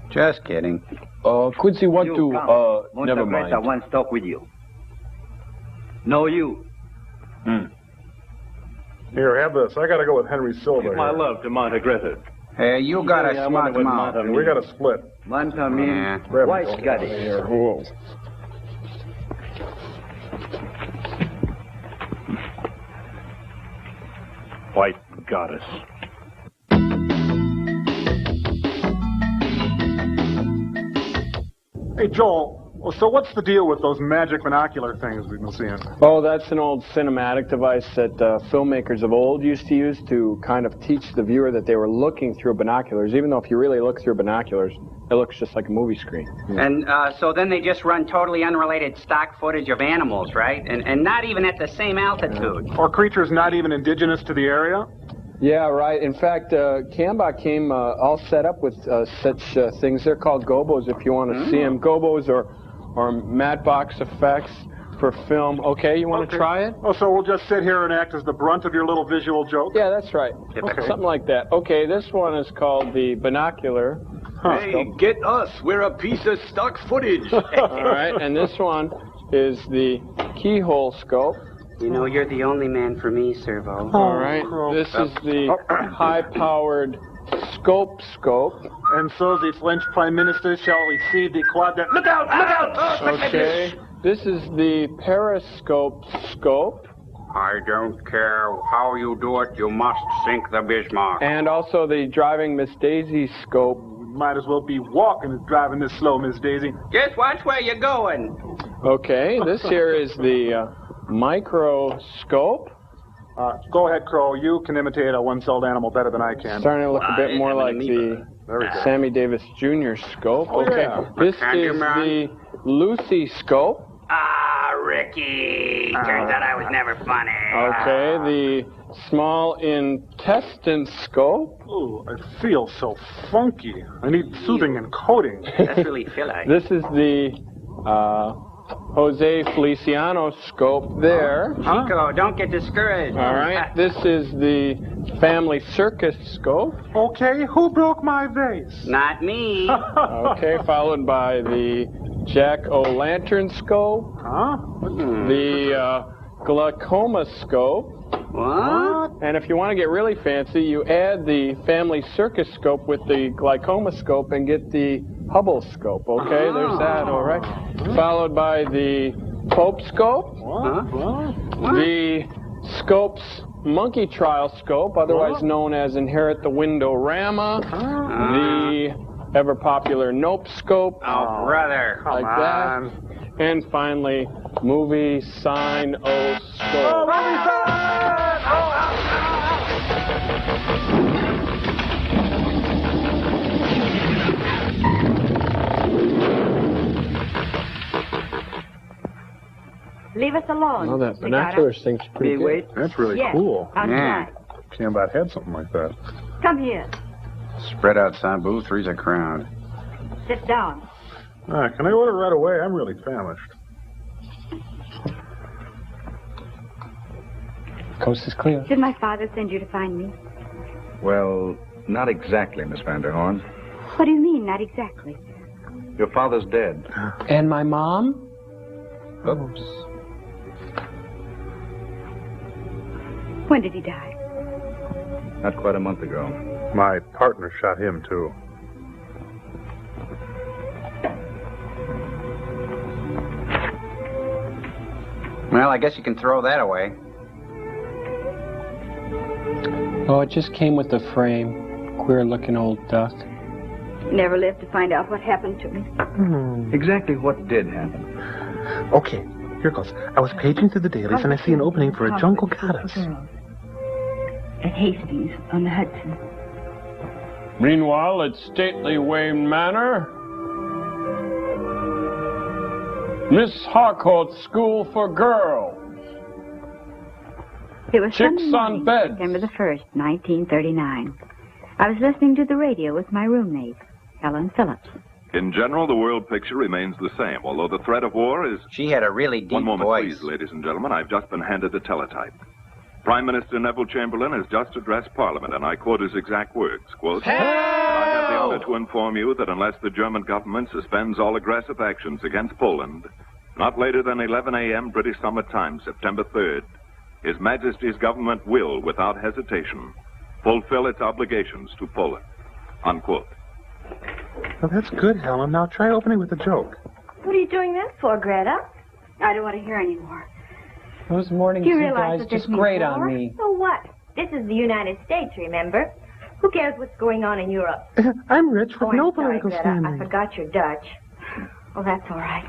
Just kidding. Quincy, what You come. never Monta Greta mind. wants to talk with you. No, you. Here, have this. I got to go with Henry Silva. My here. love to Monta Greta. Hey, you got Yeah, I a wonder smart what mouth. Monta We got to split. Manta means Yeah. Grab white it. Scotty. Here, whoa. White goddess. Hey, Joel, so what's the deal with those magic binocular things we've been seeing? Oh, that's an old cinematic device that filmmakers of old used to use to kind of teach the viewer that they were looking through binoculars, even though if you really look through binoculars, it looks just like a movie screen. And so then they just run totally unrelated stock footage of animals, right? And not even at the same altitude. Or creatures not even indigenous to the area? Yeah, right. In fact, Cambot came all set up with such things. They're called gobos if you want to see them. Gobos or matte box effects for film. Okay, you want to try it? Oh, so we'll just sit here and act as the brunt of your little visual joke? Yeah, that's right. Okay. Something like that. Okay, this one is called the binocular. Hey, get us. We're a piece of stock footage. All right, and this one is the keyhole scope. You know, you're the only man for me, Servo. All right, this is the high-powered scope. And so the French Prime Minister shall receive the quadrant. Look out! Look out! Okay, this is the periscope scope. I don't care how you do it, you must sink the Bismarck. And also the driving Miss Daisy scope. Might as well be walking and driving this slow, Miss Daisy. Just watch where you're going. Okay, this here is the microscope. Go ahead, Crow. You can imitate a one-celled animal better than I can. Starting to look a bit more like the Sammy Davis Jr. scope. Oh, Okay, yeah. this is the Lucy scope. Ah, Ricky. Turns out I was never funny. Okay, the small intestine scope. Ooh, I feel so funky. I need soothing and coating. That's really Philly. This is the Jose Feliciano scope there. Chico, don't get discouraged. All right, this is the family circus scope. Okay, who broke my vase? Not me. Okay, followed by the Jack-o'-lantern scope. Huh? The glaucoma scope. What? And if you want to get really fancy, you add the family circus scope with the glaucoma scope and get the Hubble scope. Okay, there's that, all right. Followed by the Pope scope. The Scope's monkey trial scope, otherwise known as Inherit the Windorama. The ever popular Nope scope. Oh, brother. Like that. And finally, movie sign O scope. Leave us alone. Oh, that Mr. binoculars Goddard. thing's pretty good. That's really Yes, cool. outside. Cambot had something like that. Come here. Spread out, Sambu. Three's a crowd. Sit down. Can I order right away? I'm really famished. Coast is clear. Did my father send you to find me? Well, not exactly, Miss Vanderhorn. What do you mean, not exactly? Your father's dead. And my mom? Oops. When did he die? Not quite a month ago. My partner shot him, too. Well, I guess you can throw that away. Oh, it just came with the frame. Queer looking old duck. Never lived to find out what happened to me. Exactly what did happen? Okay, here goes. I was paging through the dailies and I see an opening for a jungle goddess. At Hastings on the Hudson. Meanwhile, at stately Wayne Manor, Miss Harcourt's School for Girls. It was Chicks Sunday on morning, beds. September the 1st, 1939. I was listening to the radio with my roommate, Helen Phillips. In general, the world picture remains the same, although the threat of war is... She had a really deep One moment, voice. please, ladies and gentlemen. I've just been handed a teletype. Prime Minister Neville Chamberlain has just addressed Parliament, and I quote his exact words, quote, I have the honor to inform you that unless the German government suspends all aggressive actions against Poland, not later than 11 a.m. British Summer Time, September 3rd, His Majesty's government will, without hesitation, fulfill its obligations to Poland, unquote. Well, that's good, Helen. Now try opening with a joke. What are you doing that for, Greta? I don't want to hear anymore. Those mornings, Do you you realize guys what this just means grate for? on me. So what? This is the United States, remember? Who cares what's going on in Europe? I'm rich with no I'm sorry, political Greta. standing. I forgot you're Dutch. Oh, that's all right.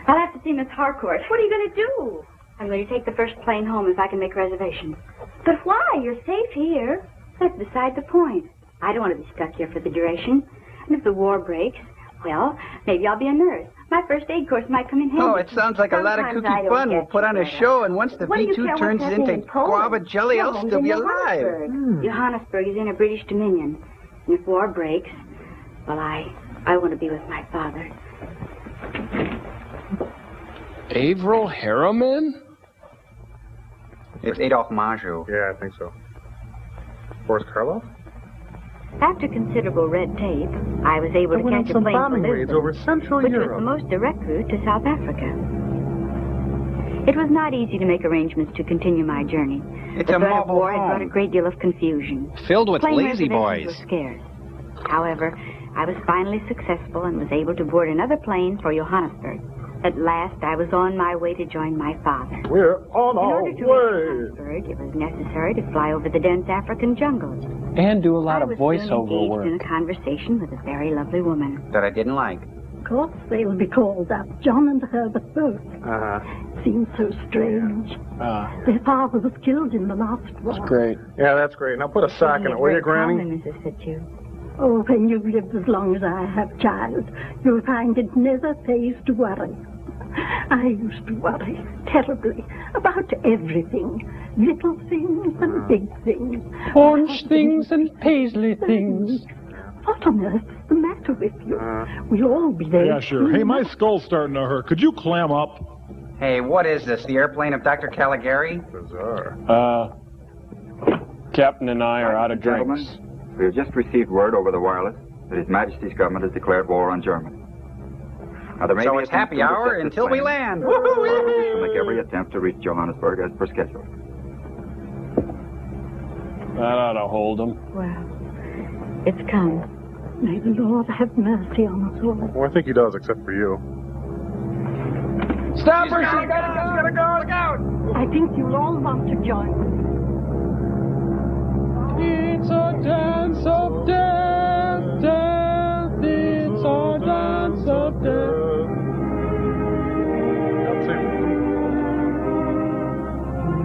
I'll have to see Miss Harcourt. What are you going to do? I'm going to take the first plane home if I can make reservations. But why? You're safe here. That's beside the point. I don't want to be stuck here for the duration. And if the war breaks, well, maybe I'll be a nurse. My first aid course might come in handy. Oh, it sounds like a lot of Sometimes kooky I don't fun. get We'll put you, on a Greta. show, and once the What do you care V2 what's turns happening into in Poland? guava jelly, Your I'll home's still in be alive. Johannesburg. Johannesburg is in a British dominion. And if war breaks, well, I want to be with my father. Avril Harriman? It's Adolf Maju. Yeah, I think so. Boris Karloff? After considerable red tape, I was able I to went on catch a some plane for bombing raids Lisbon, over Central which Europe. was the most direct route to South Africa. It was not easy to make arrangements to continue my journey. It's The a threat of mobile war had brought a home. great deal of confusion. Filled with Plane lazy reservations boys. were scarce. However, I was finally successful and was able to board another plane for Johannesburg. At last, I was on my way to join my father. We're on In our order to way. reach Johannesburg, it was necessary to fly over the dense African jungles. And do a lot I of was soon voiceover engaged work. in a conversation with a very lovely woman. That I didn't like. Of course they'll be called up. John and Herbert both. Seems so strange. Their father was killed in the last war. That's great. Yeah, that's great. Now put a sock in it, will you, Granny? Mrs. Fitzhugh. Oh, when you've lived as long as I have, child, you'll find it never pays to worry. I used to worry terribly about everything. Little things and big things. Orange things and paisley things. What on earth's the matter with you? We'll all be there. Yeah, sure. Hey, my skull's starting to hurt. Could you clam up? Hey, what is this? The airplane of Dr. Caligari? Bizarre. Captain and I are out of drinks. Gentlemen, we have just received word over the wireless that His Majesty's government has declared war on Germany. Now, there may So be it's attempts happy to hour intercept this until we plane. land. However, we shall make every attempt to reach Johannesburg as per schedule. That ought to hold them. Well, it's come. May the Lord have mercy on us all. Well, I think he does, except for you. Stop her! She's gotta go! Look out! I think you'll all want to join. It's a dance of death, death. It's a dance of death.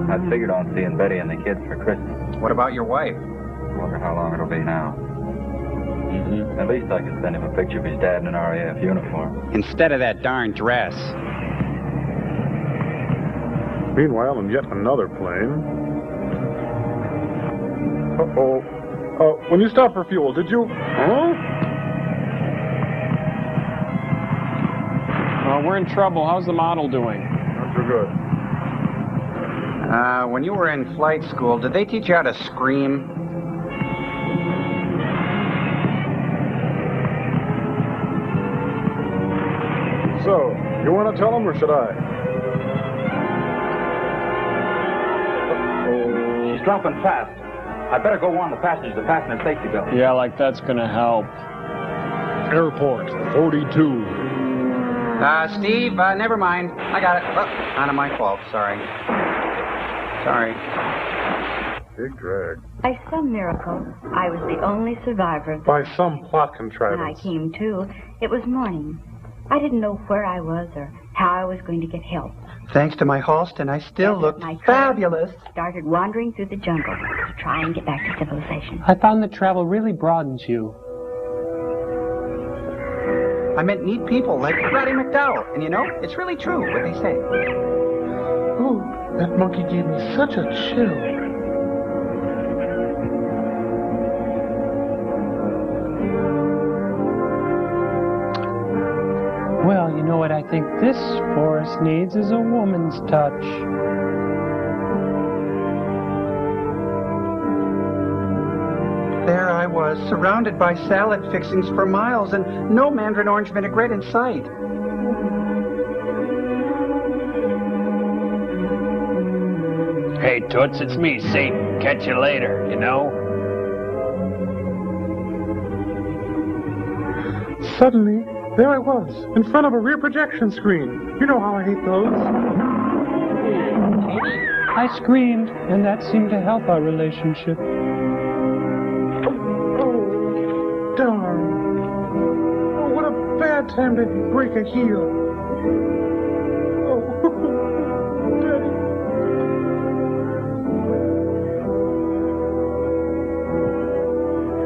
I figured on seeing Betty and the kids for Christmas. What about your wife? Wonder how long it'll be now. At least I could send him a picture of his dad in an RAF uniform. Instead of that darn dress. Meanwhile, in yet another plane. Uh-oh. When you stopped for fuel, did you... Huh? We're in trouble. How's the model doing? Not too good. When you were in flight school, did they teach you how to scream? So, you want to tell him, or should I? She's dropping fast. I better go warn the passengers to fasten their safety belt. Yeah, like that's gonna help. Airport 42. Steve, never mind. I got it. Oh, not my fault. Sorry. Big drag. By some miracle, I was the only survivor of the By some plot When I contrivance. came to, it was morning. I didn't know where I was or how I was going to get help. Thanks to my Halston, I still look My courage fabulous. Started wandering through the jungle to try and get back to civilization. I found that travel really broadens you. I met neat people like Ratty McDowell. And you know, it's really true what they say. Oh, that monkey gave me such a chill. Well, you know what I think this forest needs is a woman's touch. There I was, surrounded by salad fixings for miles and no mandarin orange vinaigrette in sight. Hey, Toots, it's me, Satan. Catch you later, you know? Suddenly, there I was, in front of a rear projection screen. You know how I hate those. I screamed, and that seemed to help our relationship. Oh, darn. Oh, what a bad time to break a heel. Oh, Daddy.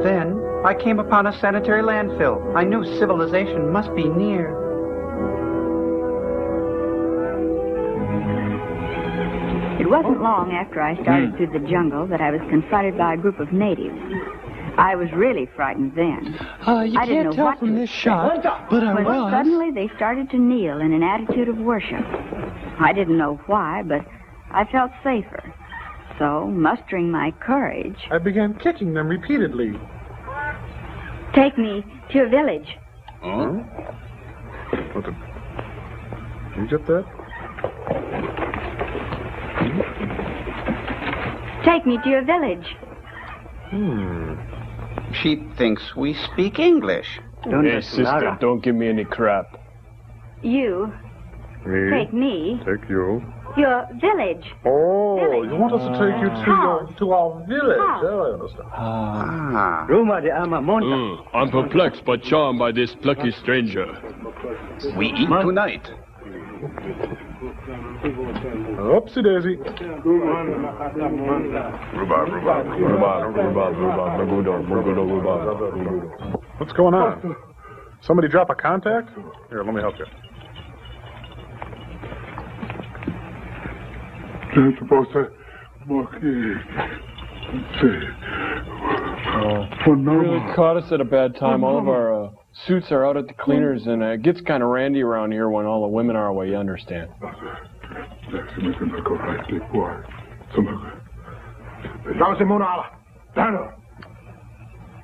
Then I came upon a sanitary landfill. I knew civilization must be near. It wasn't long after I started through the jungle that I was confronted by a group of natives. I was really frightened then. You I didn't can't know tell what from to this expect. shot, but I When was. suddenly they started to kneel in an attitude of worship. I didn't know why, but I felt safer. So, mustering my courage, I began kicking them repeatedly. take me to your village. Huh? What the... Did you get that? Take me to your village. She thinks we speak English. Hey, sister, don't give me any crap. You Me? take me Take you. to your village. Oh, Village. you want us to take you to our village? House. Yeah, I understand. Roma de Amamonta. I'm perplexed but charmed by this plucky stranger. We eat tonight. Oopsie daisy. What's going on? Somebody drop a contact? Here, let me help you. You're supposed to look You really caught us at a bad time. All of our suits are out at the cleaners, and it gets kind of randy around here when all the women are away, you understand.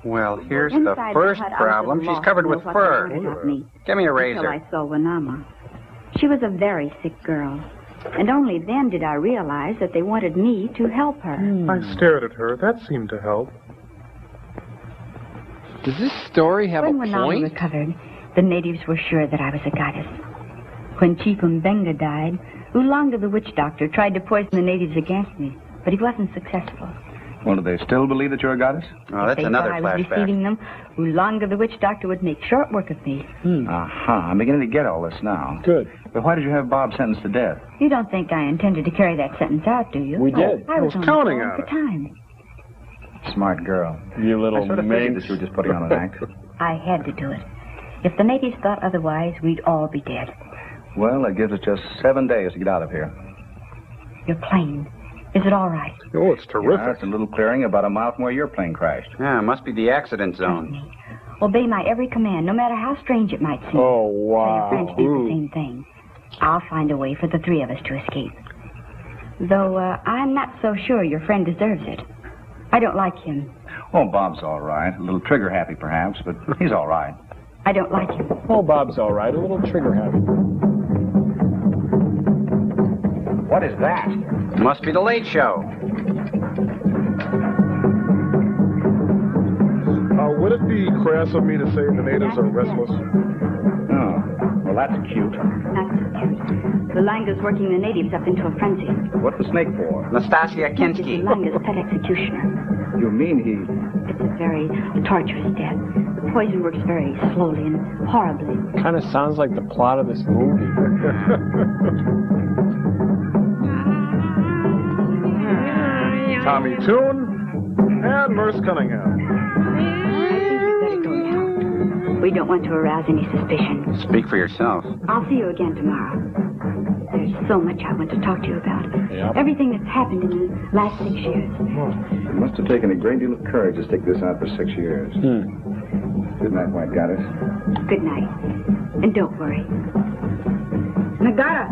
Well, here's the Inside first hut, I was problem. at a She's loss covered to with know what fur. to do about me. Give me a Until razor. I saw Wanama. She was a very sick girl, and only then did I realize that they wanted me to help her. I stared at her. That seemed to help. Does this story have When a Wanama point? recovered, the natives were sure that I was a goddess. When Chief Mbenga died, Ulanga the witch doctor tried to poison the natives against me, but he wasn't successful. Well, do they still believe that you're a goddess? Oh, that's They another thought I was flashback. deceiving them. Ulanga the witch doctor would make short work of me. Aha, I'm beginning to get all this now. Good. But why did you have Bob sentenced to death? You don't think I intended to carry that sentence out, do you? We did. I was I was only counting told on for it. time. Smart girl. You little I sort of figured minx. that you were just putting on an act. I had to do it. If the natives thought otherwise, we'd all be dead. Well, that gives us just 7 days to get out of here. Your plane. Is it all right? Oh, it's terrific. Yeah, it's a little clearing about a mile from where your plane crashed. Yeah, must be the accident zone. Obey my every command, no matter how strange it might seem. Oh, Your wow. friends did the same thing. I'll find a way for the three of us to escape. Though I'm not so sure your friend deserves it. I don't like him. Oh, Bob's all right. A little trigger happy, perhaps, but he's all right. I don't like him. Oh, Bob's all right. A little trigger happy. What is that? Must be the Late Show. Would it be crass of me to say the natives are restless? Oh. Well, Well, that's cute. Not so cute. Lulanga's working the natives up into a frenzy. What's the snake for? Nastasia He's Kinski. Lulanga's pet executioner. You mean he... It's a very torturous death. The poison works very slowly and horribly. Kind of sounds like the plot of this movie. Tommy Toon and Merce Cunningham. Better go now. We don't want to arouse any suspicion. Speak for yourself. I'll see you again tomorrow. There's so much I want to talk to you about. Yep. Everything that's happened in the last 6 years. It must have taken a great deal of courage to stick this out for 6 years. Good night, White Goddess. Good night. And don't worry. Nagara!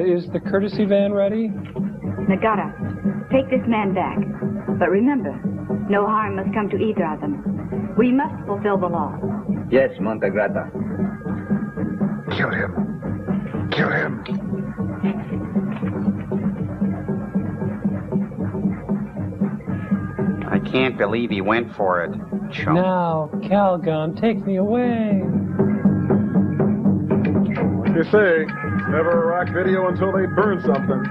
Is the courtesy van ready? Nagara, take this man back. But remember, no harm must come to either of them. We must fulfill the law. Yes, Montegrata. Kill him. Kill him. I can't believe he went for it. Chump. Now, Calgon, take me away. You say, never a rock video until they burn something.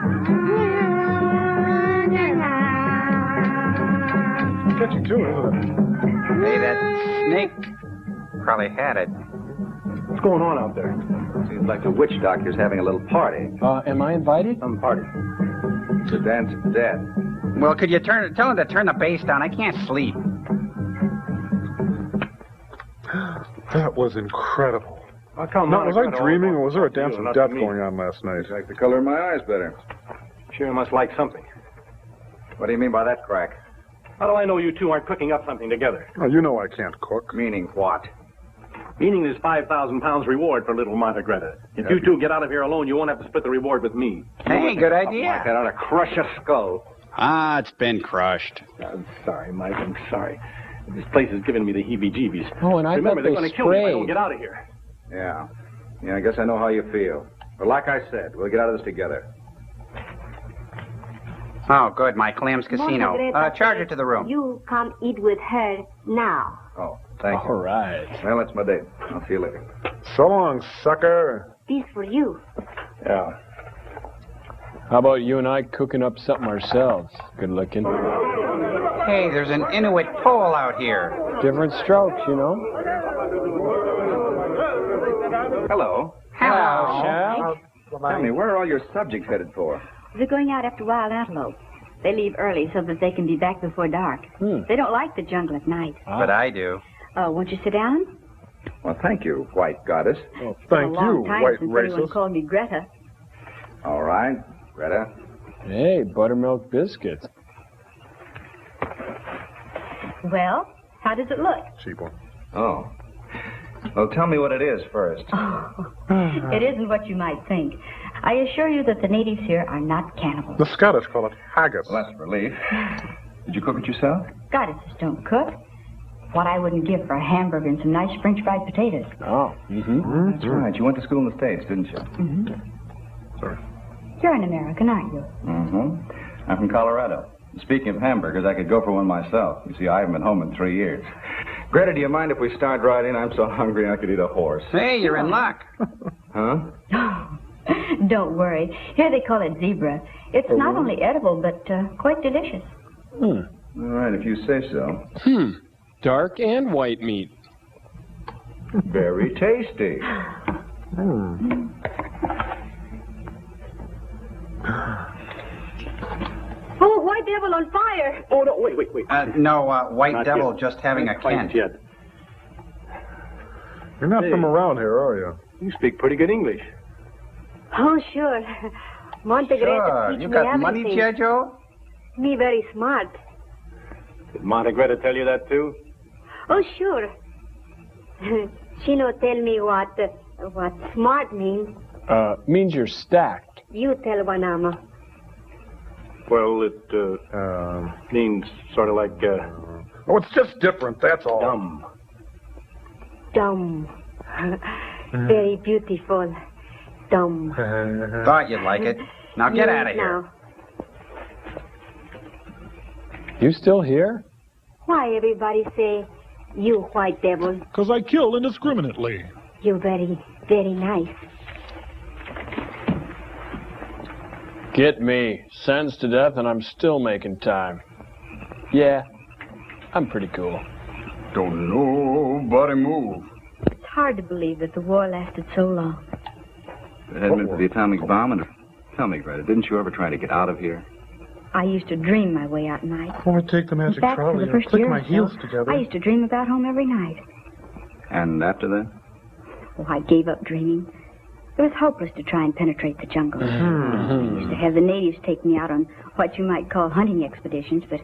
Catchy too, isn't it? Hey, that snake probably had it. What's going on out there? Seems like the witch doctor's having a little party. Am I invited? Some party. The dance of death. Well, could you tell him to turn the bass down? I can't sleep. That was incredible. How come Now, was I Montegrata dreaming, all or was there a about you dance and of not death me? going on last night? Like the color of my eyes better. Sure, you must like something. What do you mean by that, Crack? How do I know you two aren't cooking up something together? Oh, you know I can't cook. Meaning what? Meaning there's 5,000 pounds reward for little Montegrata. If you two get out of here alone, you won't have to split the reward with me. Hey, good idea. Like that ought to crush a skull. Ah, it's been crushed. I'm sorry, Mike, I'm sorry. This place is giving me the heebie-jeebies. Oh, and I Remember, thought they're they going to kill me if I don't sprayed. get out of here. Yeah. Yeah, I guess I know how you feel. But like I said, we'll get out of this together. Oh, good, my Clams Casino. Montegrata Charge it to the room. You come eat with her now. Oh, thank you. All right. Well, that's my date. I'll see you later. So long, sucker. This for you. Yeah. How about you and I cooking up something ourselves? Good looking. Hey, there's an Inuit pole out here. Different strokes, you know. Hello. Hello. Shall? Tell me, where are all your subjects headed for? They're going out after wild antelope. They leave early so that they can be back before dark. They don't like the jungle at night. But I do. Won't you sit down? Well, thank you, White Goddess. Oh, It's been thank a long you, time white since anyone racist. called me Greta. All right, Greta. Hey, buttermilk biscuits. Well, how does it look? Cheap one. Oh. Well, tell me what it is first. It isn't what you might think. I assure you that the natives here are not cannibals. The Scottish call it haggis. Well, that's a relief. Did you cook it yourself? Goddesses don't cook. What I wouldn't give for a hamburger and some nice French fried potatoes. Oh. Mm-hmm. That's right. You went to school in the States, didn't you? Mm-hmm. Sorry. You're an American, aren't you? Mm-hmm. I'm from Colorado. Speaking of hamburgers, I could go for one myself. You see, I haven't been home in 3 years. Greta, do you mind if we start right in? I'm so hungry I could eat a horse. Hey, you're in luck. Huh? Don't worry. Here they call it zebra. It's not only edible, but quite delicious. All right, if you say so. Dark and white meat. Very tasty. Oh, white devil on fire! Oh, no, wait. No, White Not Devil yet. just having a Not quite Kent. yet. You're not Hey. from around here, are you? You speak pretty good English. Oh, sure. Montegrata Sure. teach You me got everything. money, G.I. Joe? Me very smart. Did Montegrata tell you that, too? Oh, sure. She no tell me what smart means. Means you're stacked. You tell Wanama. Well, it means sort of like Oh, it's just different, that's all. dumb. Dumb. Very beautiful. Dumb. Thought you'd like it. Now get out of here. Now, You still here? why everybody say you white devil? 'Cause I kill indiscriminately. You're very, very nice. Get me. Sentenced to death and I'm still making time. Yeah, I'm pretty cool. Don't nobody move. It's hard to believe that the war lasted so long. If it hadn't been for the atomic bomb and... Tell me, Greta, didn't you ever try to get out of here? I used to dream my way out nights. When we take the magic In fact, for trolley the and first click year my or so, heels together. I used to dream about home every night. And after that? Oh, I gave up dreaming. It was hopeless to try and penetrate the jungle. I used to have the natives take me out on what you might call hunting expeditions, but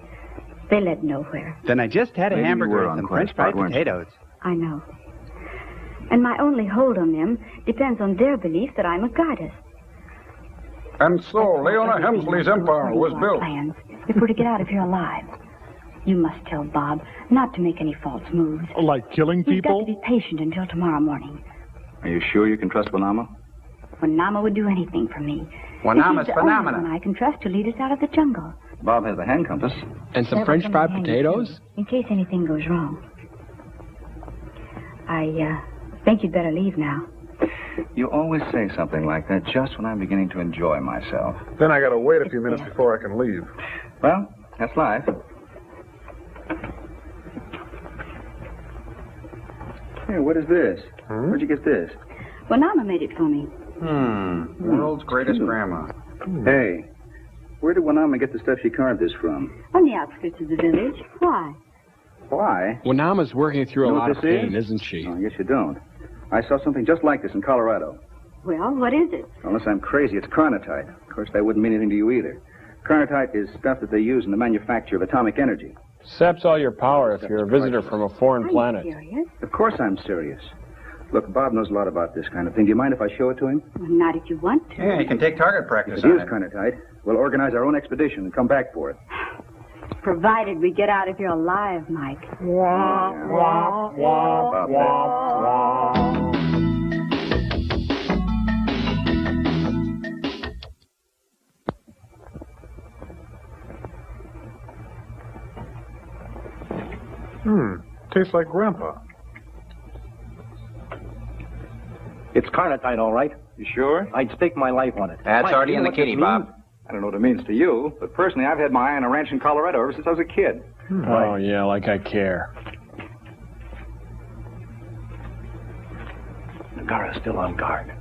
they led nowhere. Then I just had a Maybe you hamburger were and on some quite a French fried spot, weren't you? potatoes. I know. And my only hold on them depends on their belief that I'm a goddess. And so, Leona Hemsley's empire was built. Plans, if we're to get out of here alive. You must tell Bob not to make any false moves. Like killing He's got people? to be patient until tomorrow morning. Are you sure you can trust Wanama? Wanama would do anything for me. Wanama's He's the only phenomena. one I can trust to lead us out of the jungle. Bob has a hand compass. And some That French was fried on my hand, potatoes? too, in case anything goes wrong. I think you'd better leave now. You always say something like that just when I'm beginning to enjoy myself. Then I gotta wait a few minutes before I can leave. Well, that's life. Hey, what is this? Where'd you get this? Wanama made it for me. World's greatest grandma. Hey, where did Wanama get the stuff she carved this from? On the outskirts of the village. Why? Why? Wanama's working through You a know lot what of this pain, is? isn't she? Oh, I guess you don't. I saw something just like this in Colorado. Well, what is it? Unless I'm crazy, it's carnotite. Of course, that wouldn't mean anything to you either. Carnotite is stuff that they use in the manufacture of atomic energy. Saps all your power if you're a visitor from a foreign planet. Serious? Of course I'm serious. Look, Bob knows a lot about this kind of thing. Do you mind if I show it to him? Not if you want to. Yeah, you can take target If practice it on is it. carnotite, we'll organize our own expedition and come back for it. Provided we get out of here alive, Mike. Tastes like Grandpa. It's carnotite, all right. You sure? I'd stake my life on it. That's Mike, already you in know the what kitty, this means? Bob. I don't know what it means to you, but personally, I've had my eye on a ranch in Colorado ever since I was a kid. Oh, yeah, like I care. Nagara's still on guard.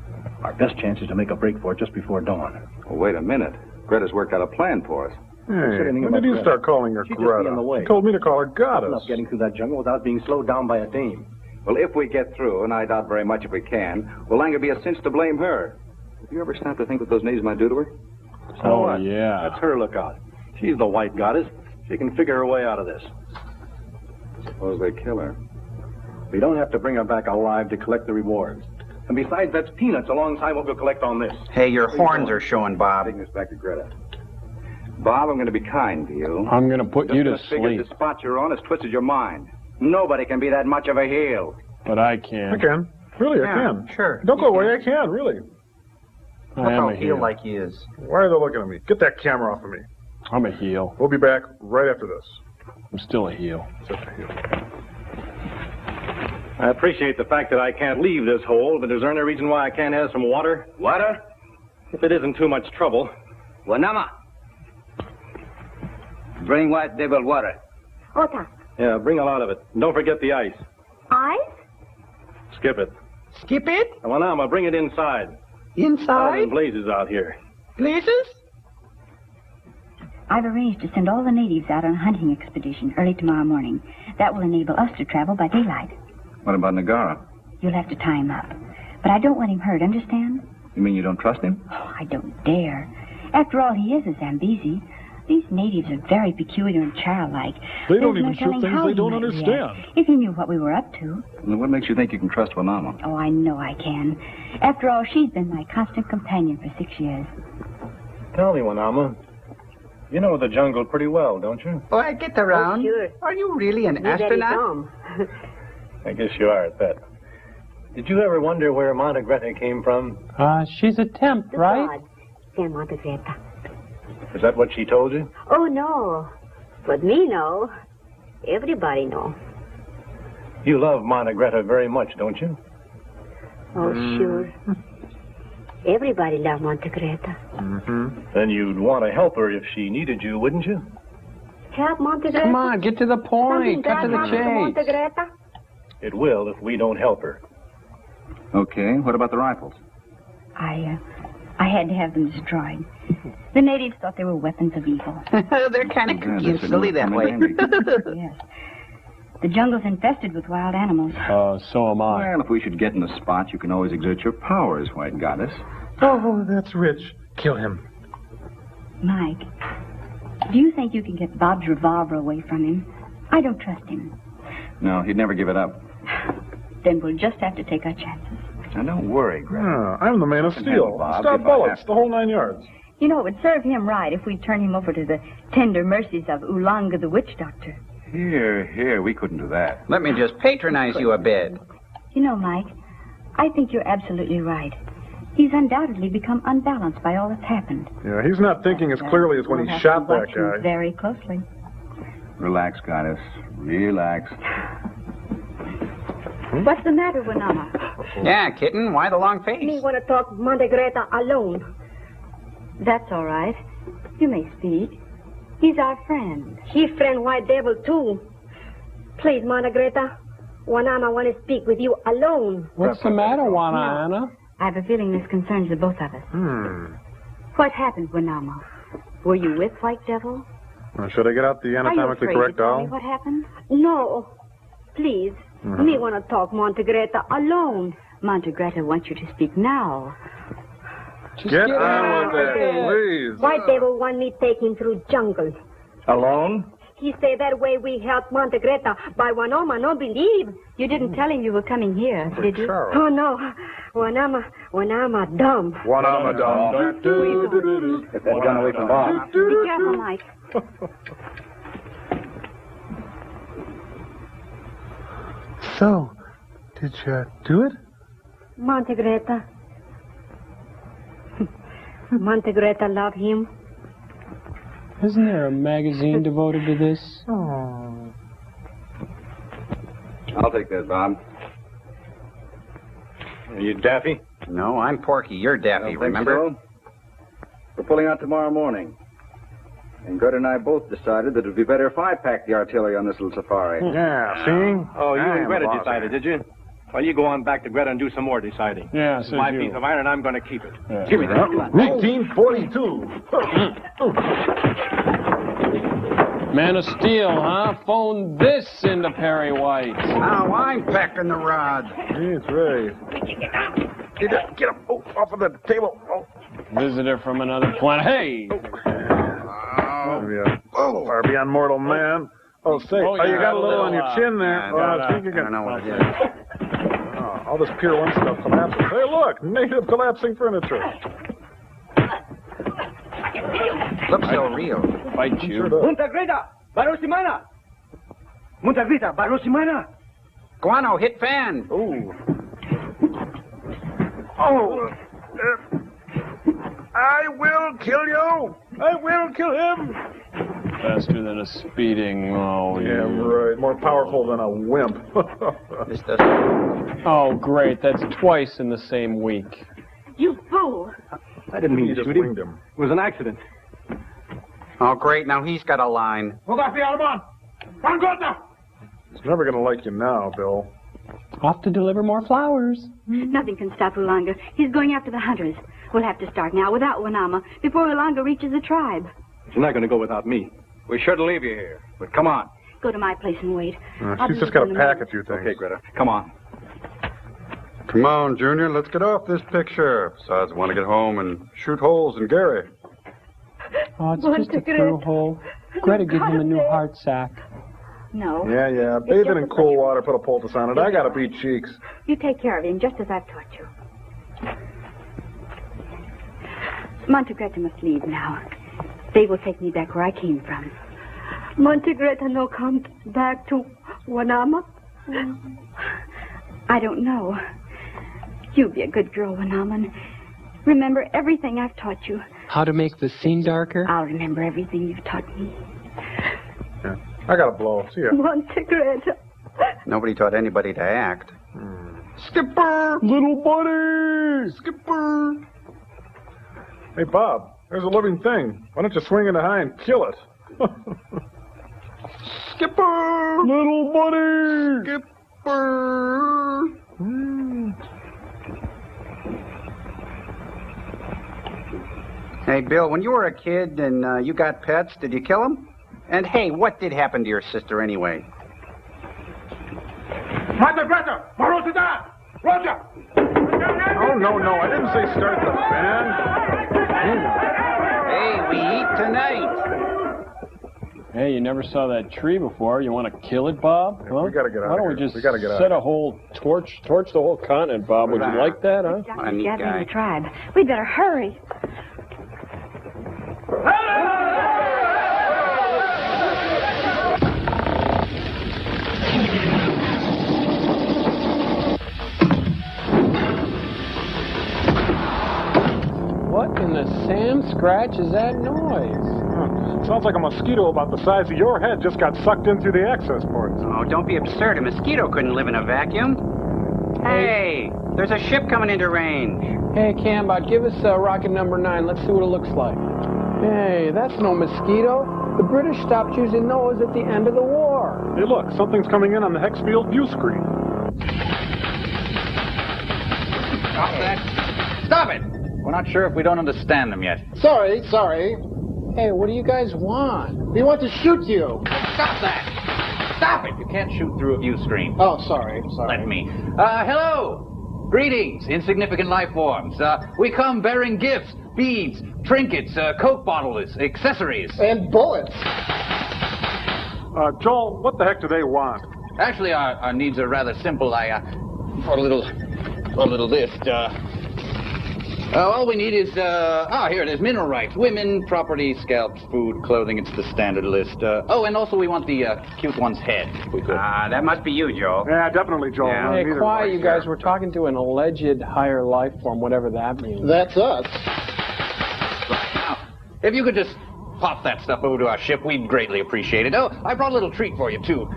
Our best chance is to make a break for it just before dawn. Well, wait a minute. Greta's worked out a plan for us. Hey, said anything when about did you Greta? start calling her She'd just be in the Greta? way. She told me to call her Goddess. Enough getting through that jungle without being slowed down by a dame. Well, if we get through, and I doubt very much if we can, will Langer be a cinch to blame her? Have you ever stopped to think what those natives might do to her? Oh, what? yeah. That's her lookout. She's the white goddess. She can figure her way out of this. Suppose they kill her. We don't have to bring her back alive to collect the rewards. And besides, that's peanuts alongside what we'll collect on this. Hey, your horns are showing, Bob. Taking this back to Greta. Bob, I'm going to be kind to you. I'm going to put you to Just figured sleep, the spot you're on has twisted your mind. Nobody can be that much of a heel. but I I can. can. Really, I Yeah, can. sure. Don't go away, I can, really. I am I'll a feel heel. like he is. Why are they looking at me? Get that camera off of me. I'm a heel. We'll be back right after this. I'm still a heel. Such a heel. I appreciate the fact that I can't leave this hole, but is there any reason why I can't have some water? Water? If it isn't too much trouble. Wanama. Bring white devil water. Ota. Yeah, bring a lot of it. And don't forget the ice. Ice? Skip it. Skip it? And Wanama, bring it inside. Out Inside? in blazes out here. Places? I've arranged to send all the natives out on a hunting expedition early tomorrow morning. That will enable us to travel by daylight. What about Nagara? You'll have to tie him up. But I don't want him hurt, understand? You mean you don't trust him? Oh, I don't dare. After all, he is a Zambezi. These natives are very peculiar and childlike. They don't There's no even shoot telling things how they he don't might understand. react if he knew what we were up to. Then what makes you think you can trust Wanama? Oh, I know I can. After all, she's been my constant companion for 6 years. Tell me, Wanama. You know the jungle pretty well, don't you? Oh, I get around. sure. Are you really an astronaut? I guess you are at that. Did you ever wonder where Monte Greta came from? She's a temp, right? Is that what she told you? Oh, no. But me know. Everybody know. You love Monte Greta very much, don't you? Oh, sure. Everybody loves Montegreta. Then you'd want to help her if she needed you, wouldn't you? Help Montegreta? Come on, get to the point. Cut to the Something bad happens to chase. Montegreta? It will if we don't help her. Okay, what about the rifles? I had to have them destroyed. The natives thought they were weapons of evil. They're kind of kooky and silly that way. Yes. The jungle's infested with wild animals. So am I. Well, if we should get in a spot, you can always exert your powers, White Goddess. Oh, that's rich. Kill him. Mike, do you think you can get Bob's revolver away from him? I don't trust him. No, he'd never give it up. Then we'll just have to take our chances. Now, don't worry, Greta. I'm the man of steel. Bob, Stop if I bullets, have the whole 9 yards. You know, it would serve him right if we turn him over to the tender mercies of Oolanga the witch doctor. Here, we couldn't do that. Let me just patronize you a bit. You know, Mike, I think you're absolutely right. He's undoubtedly become unbalanced by all that's happened. Yeah, he's not thinking as clearly as when We'll he have shot to watch that him guy. very closely. Relax, Goddess. Relax. What's the matter, Wanama? Yeah, kitten, why the long face? Me want to talk Montegreta alone. That's all right. You may speak. He's our friend. He friend White Devil, too. Please, Montegreta. Wanama want to speak with you alone. What's the matter, Juana Anna? I have a feeling this concerns the both of us. What happened, Wanama? Were you with White Devil? Well, should I get out the anatomically Are you afraid correct to tell me doll? what happened? No. Please. Me want to talk Montegreta alone. Montegreta wants you to speak now. Get on with it, please. White Devil want me take him through jungle. Alone? He say that way we help Montegreta. By Wanama no believe. You didn't tell him you were coming here, did you? Oh, no. Wanama dumb. Wanama dumb. Get that gun away from Bob. Be careful, Mike. So, did you do it? Montegreta. Montegreta love him. Isn't there a magazine devoted to this? Oh. I'll take that, Bob. Are you Daffy? No, I'm Porky. You're Daffy, Think remember? so? We're pulling out tomorrow morning. And Greta and I both decided that it would be better if I packed the artillery on this little safari. Yeah, see? Oh, you I and am Greta the boss. decided, did you? Well, you go on back to Greta and do some more deciding. Yeah, This is says my you. piece of iron, and I'm going to keep it. Yeah. Give me that. 1942. Man of Steel, huh? Phone this into Perry White. Now I'm packing the rod. That's right. Get him. Oh, off of the table. Oh. Visitor from another planet. Hey! Far beyond mortal man. Oh, say, Oh, you yeah, got a little on your yeah. chin there. I Think you don't know what it is. All this Pier 1 stuff collapses. Hey, look, native collapsing furniture. Looks so real. Fight you. Sure does. Montegreta! Barosimana! Montegreta! Barosimana! Guano, hit fan. Ooh. Oh. I will kill you. I will kill him. Faster than a speeding. Oh, Yeah, right. More powerful than a wimp. This doesn't... Oh, great. That's twice in the same week. You fool. I didn't mean You to just shoot him. winged him. It was an accident. Oh, great. Now he's got a line. He's never going to like you now, Bill. Off to deliver more flowers. Nothing can stop Oolanga. He's going after the hunters. We'll have to start now without Wanama before Oolanga reaches the tribe. She's not going to go without me. We shouldn't leave you here. But come on. Go to my place and wait. I'll She's be just got in to the pack morning. a few things. Okay, Greta. Come on. Come on, Junior, let's get off this picture. Besides, I want to get home and shoot holes in Gary. Oh, it's just a through hole. Greta gave him a new heart sack. No. Yeah. Bathe it in cool water, put a poultice on it. I got to beat cheeks. You take care of him just as I've taught you. Montegreta must leave now. They will take me back where I came from. Montegreta no come back to Wanama? I don't know. You be a good girl, Wanama, and remember everything I've taught you. How to make the scene darker? I'll remember everything you've taught me. I got to blow. See ya. Montegreta. Nobody taught anybody to act. Skipper! Little buddy! Skipper! Hey, Bob, there's a living thing. Why don't you swing in the high and kill it? Skipper! Little buddy! Skipper! Hey, Bill, when you were a kid and you got pets, did you kill them? And hey, what did happen to your sister anyway? Mother, brother! Roger! Roger! Oh, no, I didn't say start the band. Hey, we eat tonight. Hey, you never saw that tree before. You want to kill it, Bob? Yeah, we gotta get out Why don't of we here. just We gotta get out set of a whole torch the whole continent, Bob? Would you like that, huh? Doctor's gathering the tribe. We'd better hurry. What in the Sam Scratch is that noise? Sounds like a mosquito about the size of your head just got sucked in through the access ports. Oh, don't be absurd. A mosquito couldn't live in a vacuum. Hey, there's a ship coming into range. Hey, Cambot, give us rocket number 9. Let's see what it looks like. Hey, that's no mosquito. The British stopped using those at the end of the war. Hey, look, something's coming in on the hex field view screen. Stop that. Stop it! We're not sure if we don't understand them yet. Sorry. Hey, what do you guys want? We want to shoot you. Stop that! Stop it! You can't shoot through a view screen. Oh, sorry. Let me. Hello! Greetings, insignificant life forms. We come bearing gifts, beads, trinkets, Coke bottles, accessories. And bullets. Joel, what the heck do they want? Actually, our needs are rather simple. For a little list. All we need is, here it is, mineral rights, women, property, scalps, food, clothing. It's the standard list. And also we want the cute one's head, if we could. That must be you, Joel. Yeah, definitely, Joel. Yeah. Hey, quiet, you guys. We're talking to an alleged higher life form, whatever that means. That's us. Right, now, if you could just pop that stuff over to our ship, we'd greatly appreciate it. Oh, I brought a little treat for you, too.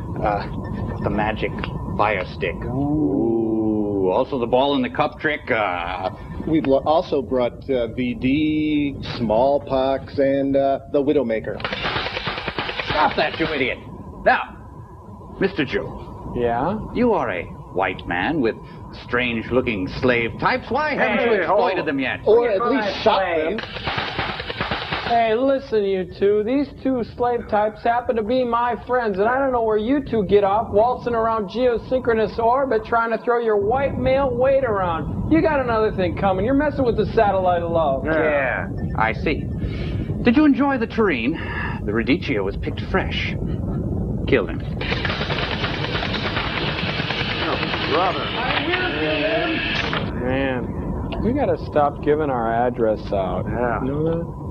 The magic fire stick. Ooh, also the ball in the cup trick. We've also brought VD, smallpox, and the Widowmaker. Stop that, you idiot. Now, Mr. Joe. Yeah? You are a white man with strange-looking slave types. Why haven't you exploited them yet? Or at least shot them. Hey, listen, you two. These two slave types happen to be my friends, and I don't know where you two get off waltzing around geosynchronous orbit trying to throw your white male weight around. You got another thing coming. You're messing with the satellite of love. Yeah, I see. Did you enjoy the tureen? The radicchio was picked fresh. Killed him. Brother. Man, we gotta stop giving our address out. Yeah. You know that?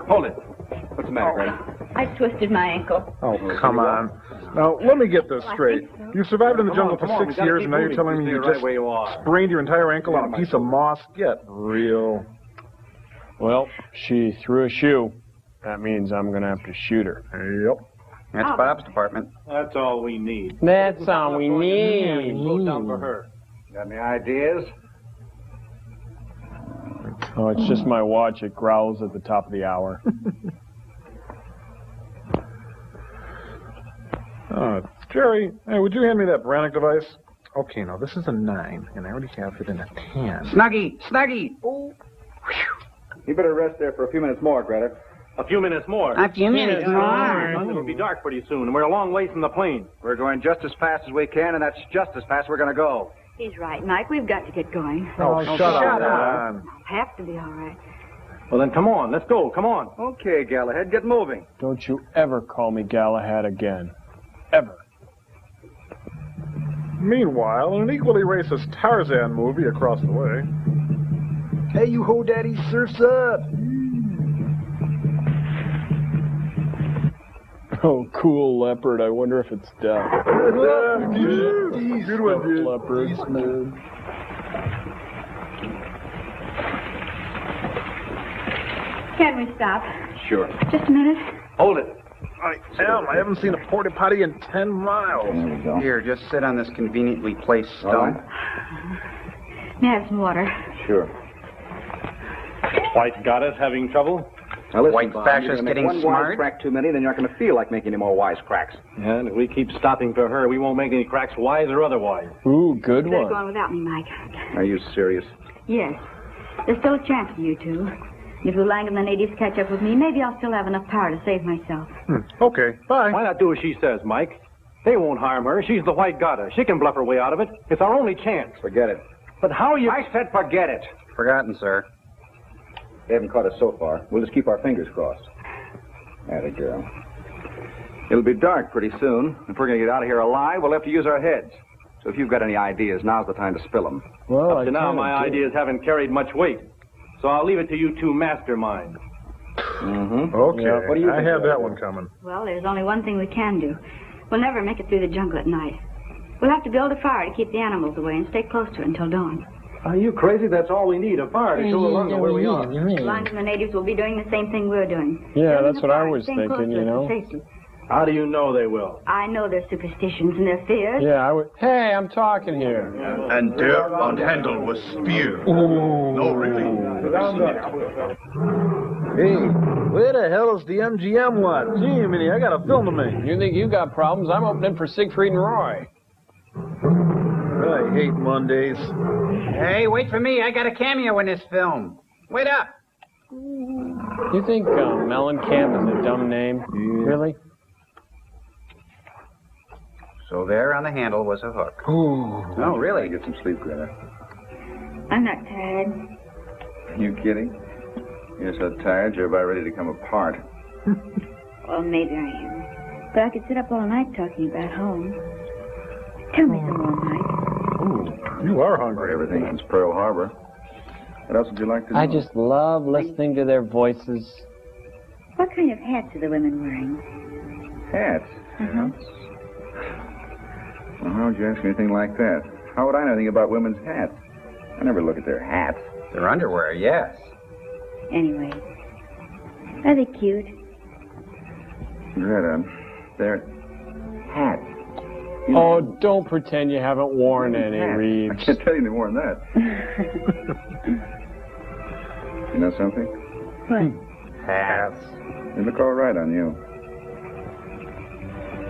Hold it. What's the matter, Greta? I twisted my ankle. Oh, come on. Now, let me get this straight. You survived in the jungle for 6 years, and now you're telling me you just sprained your entire ankle on a piece of moss? Get real. Well, she threw a shoe. That means I'm gonna have to shoot her. Yep. That's Bob's department. That's all we need. That's all we need. Slow down for her. Got any ideas? Oh, it's just my watch. It growls at the top of the hour. Jerry, hey, would you hand me that Brannick device? Okay, now this is a 9, and I already have it in a 10. Snuggie! Oh. You better rest there for a few minutes more, Greta. A few minutes more. A few minutes more. It'll be dark pretty soon, and we're a long way from the plane. We're going just as fast as we can, and that's just as fast we're going to go. He's right, Mike. We've got to get going. Oh, shut up. I'll have to be all right. Well, then come on. Let's go. Come on. Okay, Galahad, get moving. Don't you ever call me Galahad again. Ever. Meanwhile, in an equally racist Tarzan movie across the way. Hey, you ho daddy, surf's up. Oh, cool leopard. I wonder if it's deaf. Good one, dude. Leopard. Mind we stop? Sure. Just a minute. Hold it. I haven't seen a porta potty in 10 miles. There we go. Here, just sit on this conveniently placed stump. May I have some water? Sure. White goddess having trouble? Now listen, White Bob, fascist you're gonna make getting one smart? wisecrack too many, then you're not going to feel like making any more wisecracks. Yeah, and if we keep stopping for her, we won't make any cracks wise or otherwise. Ooh, good Better one. go on without me, Mike. Are you serious? Yes. There's still a chance for you two. If Ulang and the natives catch up with me, maybe I'll still have enough power to save myself. Okay, bye. Why not do as she says, Mike? They won't harm her. She's the white goddess. She can bluff her way out of it. It's our only chance. Forget it. But how are you... I said forget it. Forgotten, sir. They haven't caught us so far. We'll just keep our fingers crossed. Atta girl. It'll be dark pretty soon. If we're going to get out of here alive, we'll have to use our heads. So if you've got any ideas, now's the time to spill them. Well, Up to now, my ideas haven't carried much weight. So I'll leave it to you two masterminds. Mm-hmm. Okay, Yeah, what do you I think have of that it? one coming. Well, there's only one thing we can do. We'll never make it through the jungle at night. We'll have to build a fire to keep the animals away and stay close to it until dawn. Are you crazy? That's all we need, a fire to show along where we are. Ulang and the natives will be doing the same thing we're doing. Yeah, Building that's a what I fire, was staying close thinking, to you us know. and safely. How do you know they will? I know their superstitions and their fears. Yeah, I would. Hey, I'm talking here. And dirt unhandled was spear. No relief. Hey, where the hell is the MGM one? Gee, Minnie, I got a film to make. You think you got problems? I'm opening for Siegfried and Roy. I hate Mondays. Hey, wait for me. I got a cameo in this film. Wait up. You think Mellencamp is a dumb name? Really? So there on the handle was a hook. No, really. Get some sleep, Greta. I'm not tired. Are you kidding? You're so tired, you're about ready to come apart. Well, maybe I am. But I could sit up all night talking about home. Tell me some more, Mike. You are hungry. Everything since Pearl Harbor. What else would you like to know? I just love listening to their voices. What kind of hats are the women wearing? Hats? Uh-huh. Well, how would you ask me anything like that? How would I know anything about women's hats? I never look at their hats. Their underwear, yes. Anyway, are they cute? Greta, they're hats. Oh, don't pretend you haven't worn any, Hats. Reeves. I can't tell you any more than that. You know something? What? Hats. They look all right on you.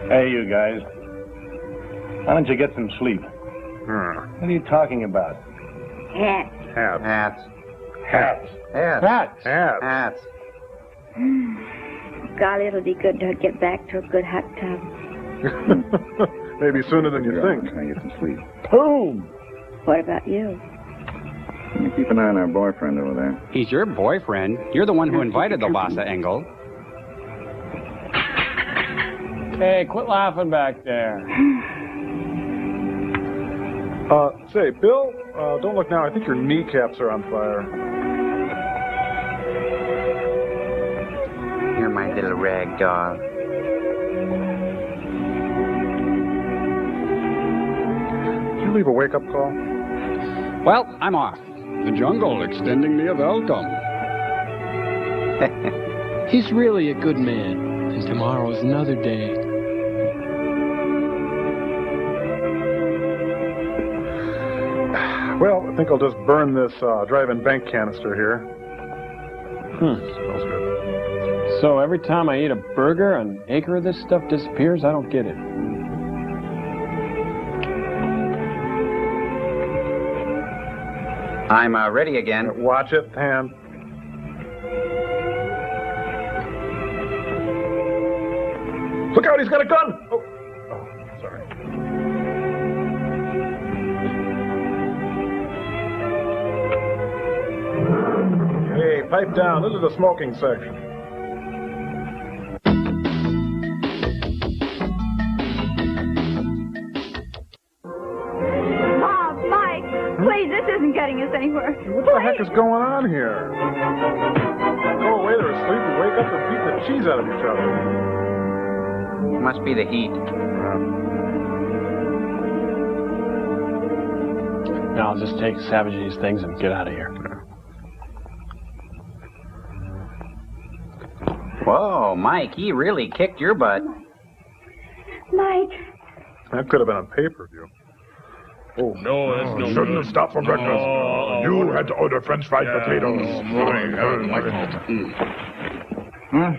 Hey, you guys. Why don't you get some sleep? What are you talking about? Hats. Hats. Hats. Hats. Hats. Hats. Hats. Hats. Golly, it'll be good to get back to a good hot tub. Maybe sooner than you Yeah, think. I get some sleep. Boom! What about you? You keep an eye on our boyfriend over there. He's your boyfriend. You're the one who invited the Lhasa Engel. Hey, quit laughing back there. Say, Bill, don't look now. I think your kneecaps are on fire. You're my little rag doll. Did you leave a wake-up call? Well, I'm off. The jungle extending me a welcome. He's really a good man, and tomorrow's another day. Well, I think I'll just burn this drive-in bank canister here. Smells good. So every time I eat a burger, an acre of this stuff disappears? I don't get it. I'm ready again. Watch it, hand. Look out, he's got a gun! Oh, sorry. Hey, pipe down. This is the smoking section. Bob, Mike, please, this isn't getting us anywhere. What the heck is going on here? Go away, they're asleep, and wake up and beat the cheese out of each other. It must be the heat. Now I'll just take savage these things and get out of here. Whoa, Mike, he really kicked your butt. Mike. That could have been a pay-per-view. Oh, no, that's no Shouldn't good. have stopped for breakfast. You had to order French fried potatoes. Huh?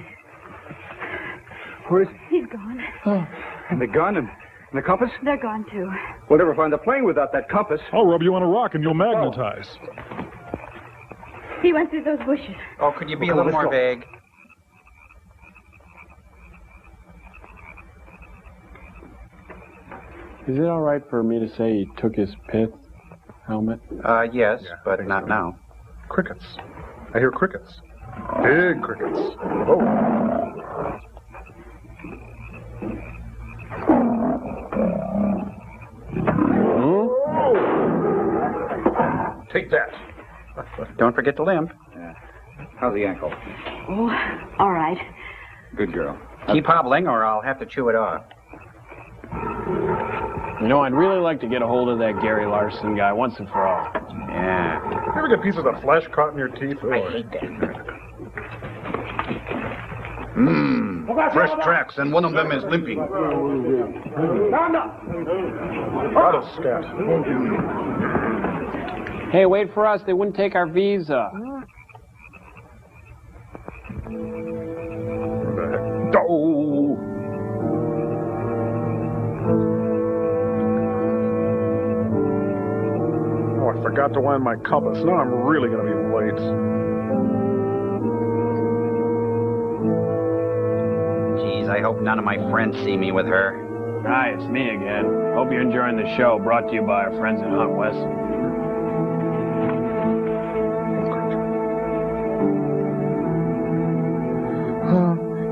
Where's... He's gone. And the gun and the compass? They're gone, too. We'll never find the plane without that compass. I'll rub you on a rock and you'll magnetize. He went through those bushes. Oh, could you be a little more vague? Is it all right for me to say he took his pith helmet? Yes, but not now. Crickets. I hear crickets. Big crickets. Oh. Take that. Don't forget to limp. Yeah. How's the ankle? Oh, all right. Good girl. Keep hobbling or I'll have to chew it off. You know, I'd really like to get a hold of that Gary Larson guy once and for all. Yeah. You ever get pieces of flesh caught in your teeth? I hate that. Fresh tracks, and one of them is limping. Out of scat. Hey, wait for us. They wouldn't take our visa. Oh. Oh, I forgot to wind my compass. Now I'm really going to be late. Geez, I hope none of my friends see me with her. Hi, it's me again. Hope you're enjoying the show, brought to you by our friends in Hunt West.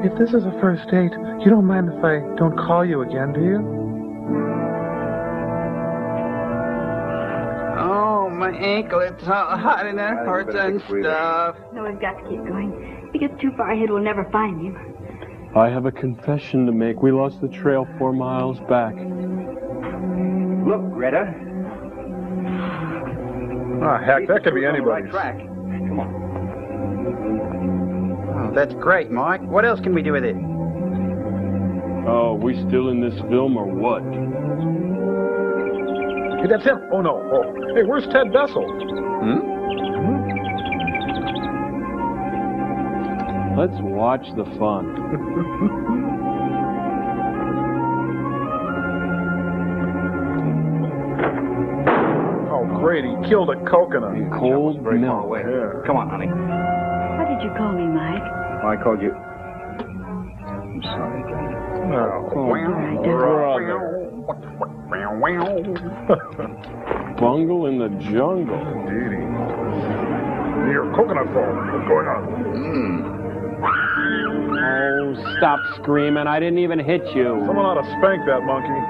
If this is a first date, you don't mind if I don't call you again, do you? Oh, my ankle, it's hot and it hurts and stuff. No, we've got to keep going. If he gets too far ahead, we'll never find him. I have a confession to make. We lost the trail 4 miles back. Look, Greta. Ah, heck, that could be We're on the right anybody's. track. Come on. Oh, that's great, Mike. What else can we do with it? Oh, we still in this film or what? Hey, that's him. Oh, no. Oh. Hey, where's Ted Bessel? Let's watch the fun. Oh, great. He killed a coconut. Cold milk. Yeah. Come on, honey. What did you call me, Mike? I called you. I'm sorry, Greta. Bungle in the jungle. Indeedy. Near coconut farm. What's going on? Oh, stop screaming. I didn't even hit you. Someone ought to spank that monkey.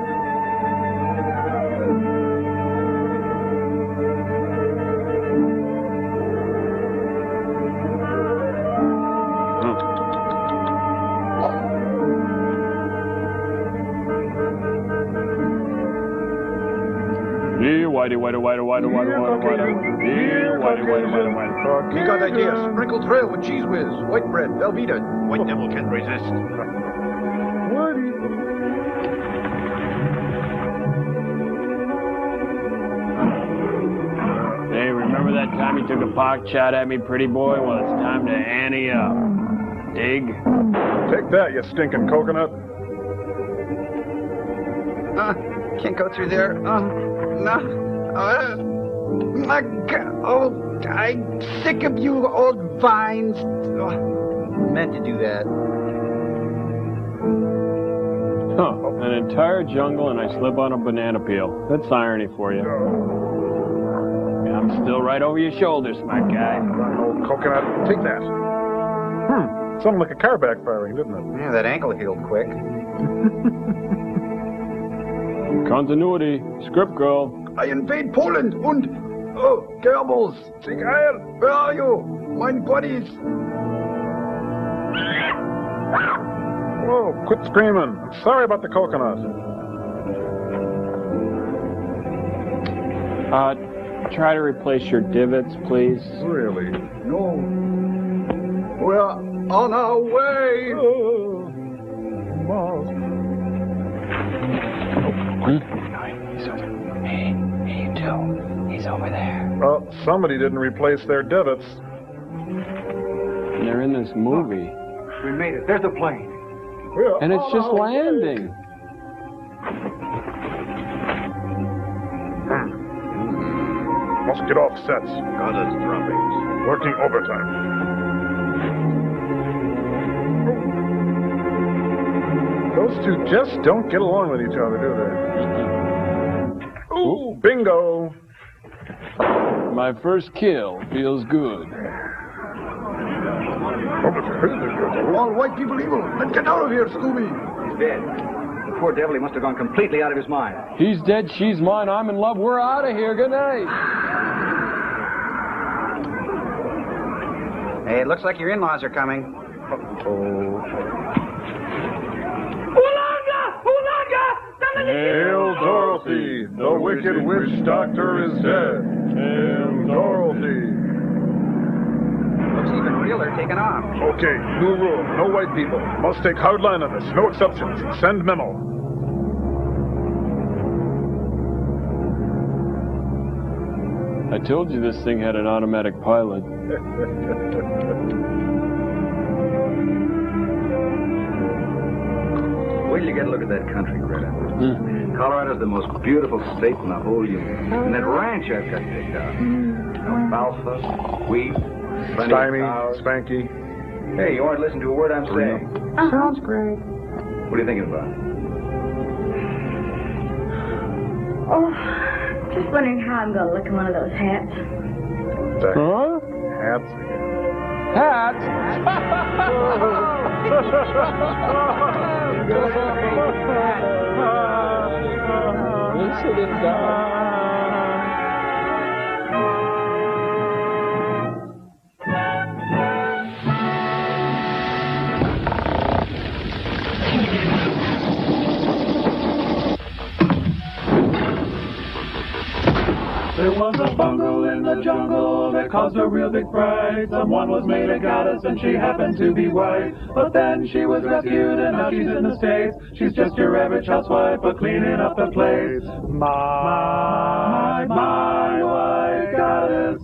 He got idea. Sprinkled trail with cheese whiz, white bread, Velveeta. White devil can't resist. Hey, remember that time you took a pock shot at me, pretty boy? Well, it's time to ante up. Dig? Take that, you stinking coconut. Can't go through there. No. My God. Oh, I'm sick of you old vines. Meant to do that. Huh. An entire jungle and I slip on a banana peel. That's irony for you. Yeah, I'm still right over your shoulder, smart guy. Old coconut. Take that. Something like a car backfiring, didn't it? Yeah, that ankle healed quick. Continuity. Script girl. I invade Poland und... Oh, Goebbels. Sig Heil. Where are you? Mein buddies. Whoa, quit screaming. I'm sorry about the coconut. Try to replace your divots, please. Really? No. Where On our way. Hey, you two. He's over there. Well, somebody didn't replace their divots. They're in this movie. We made it. There's the plane. And it's just landing. Must get off sets. Catastrophic. Working overtime. Those two just don't get along with each other, do they? Ooh, bingo! My first kill feels good. All white people evil. Let's get out of here, Scooby. He's dead. The poor devil, he must have gone completely out of his mind. He's dead, she's mine, I'm in love, we're out of here, good night. Hey, it looks like your in-laws are coming. Hail Dorothy, the wicked witch doctor is dead. Hail Dorothy. Looks even realer taken off. Okay, new rule, no white people. Must take hard line on this, no exceptions. Send memo. I told you this thing had an automatic pilot. Wait till you get a look at that country, Greta. Colorado's the most beautiful state in the whole union. And that ranch I've got picked out. Alfalfa, wheat, plenty of cows. Spanky. Hey, you want to listen to a word I'm saying? Sounds great. What are you thinking about? Oh, just wondering how I'm going to look in one of those hats. Huh? Hats. Hats? Listen and There was a bungle in the jungle that caused a real big fright. Someone was made a goddess and she happened to be white. But then she was rescued and now she's in the States. She's just your average housewife, but cleaning up the place. My white goddess.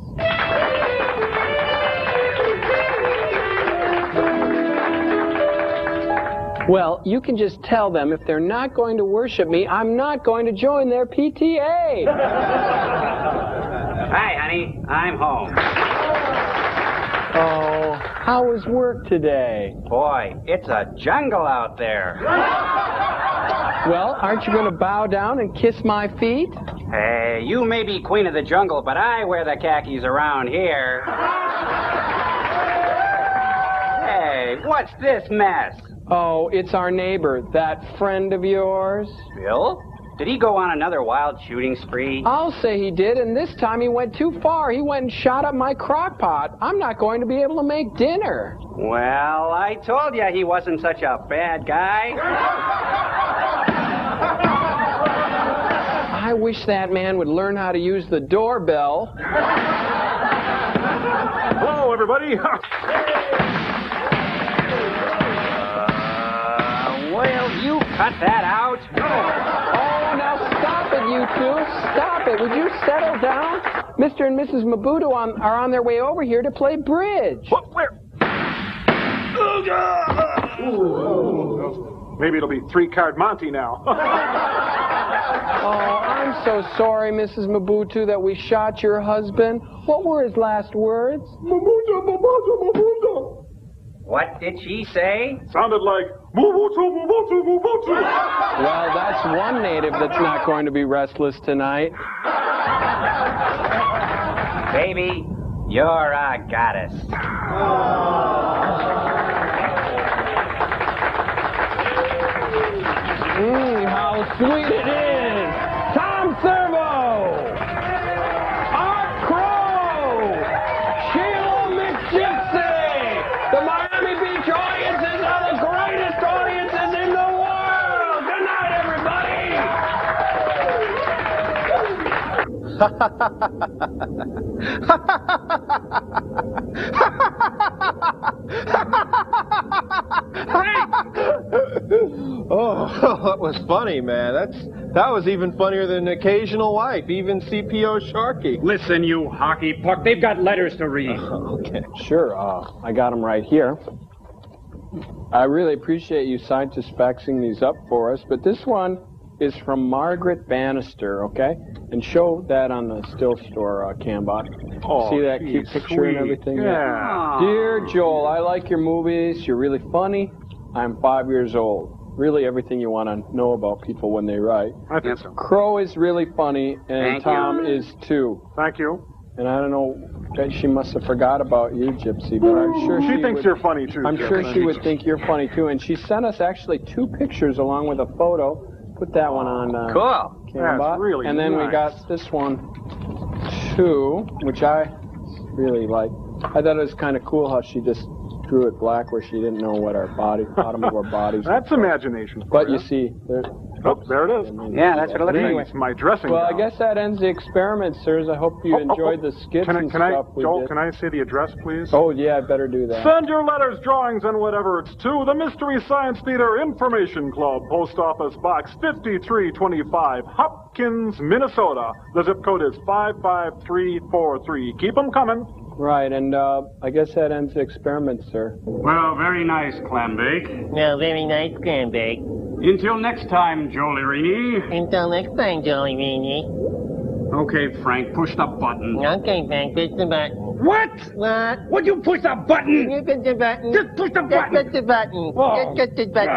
Well, you can just tell them if they're not going to worship me, I'm not going to join their PTA. Hi, honey. I'm home. Oh, how was work today? Boy, it's a jungle out there. Well, aren't you going to bow down and kiss my feet? Hey, you may be queen of the jungle, but I wear the khakis around here. Hey, what's this mess? Oh, it's our neighbor, that friend of yours. Bill? Did he go on another wild shooting spree? I'll say he did, and this time he went too far. He went and shot up my crock pot. I'm not going to be able to make dinner. Well, I told you he wasn't such a bad guy. I wish that man would learn how to use the doorbell. Hello, everybody. Well, you cut that out. Oh, now stop it, you two. Stop it. Would you settle down? Mr. and Mrs. Mabudu are on their way over here to play bridge. What? Where? Maybe it'll be 3-card Monty now. Oh, I'm so sorry, Mrs. Mabutu, that we shot your husband. What were his last words? What did she say? Sounded like Mubutu, Mubutu, Mubutu. Well, that's one native that's not going to be restless tonight. Baby, you're a goddess. How sweet it is! Tom Servo! Art Crow! Sheila McGipsy! The Miami Beach audiences are the greatest audiences in the world! Good night, everybody! Oh, that was funny, man. That was even funnier than an occasional wife, even CPO Sharky. Listen, you hockey puck, they've got letters to read. Okay. Sure, I got them right here. I really appreciate you scientists faxing these up for us, but this one is from Margaret Bannister, okay? And show that on the still store, Cambot. Oh, see that cute picture sweet. and everything? Yeah. Dear Joel, I like your movies. You're really funny. I'm 5 years old. Really everything you want to know about people when they write. I think so. Crow is really funny, and Thank Tom you. is too. Thank you. And I don't know, she must have forgot about you, Gypsy, but I'm sure She thinks would, you're funny, too, I'm Gypsy. sure she would think you're funny, too. And she sent us actually 2 pictures along with a photo. Put that one on Cool. Cambot. That's really And then we nice. got this one, too, which I really like. I thought it was kind of cool how she just drew it black where she didn't know what our bottom of our bodies. That's imagination. But you see, there it is. Yeah, that's what it looks like. It's my dressing well, gown. I guess that ends the experiment, sirs. I hope you enjoyed the skits and stuff we Joel, did. can I say the address, please? Oh, yeah, I better do that. Send your letters, drawings, and whatever it's to the Mystery Science Theater Information Club, Post Office Box 5325, Hopkins, Minnesota. The zip code is 55343. Keep them coming. Right, and I guess that ends the experiment, sir. Well, very nice, Clambake. Well, very nice, Clambake. Until next time, Jolierini. Until next time, Jolierini. Okay, Frank, push the button. Okay, Frank, push the button. What? What? Would you push the button? You push the button. Just push the button. Just push the button. Whoa. Just push the button.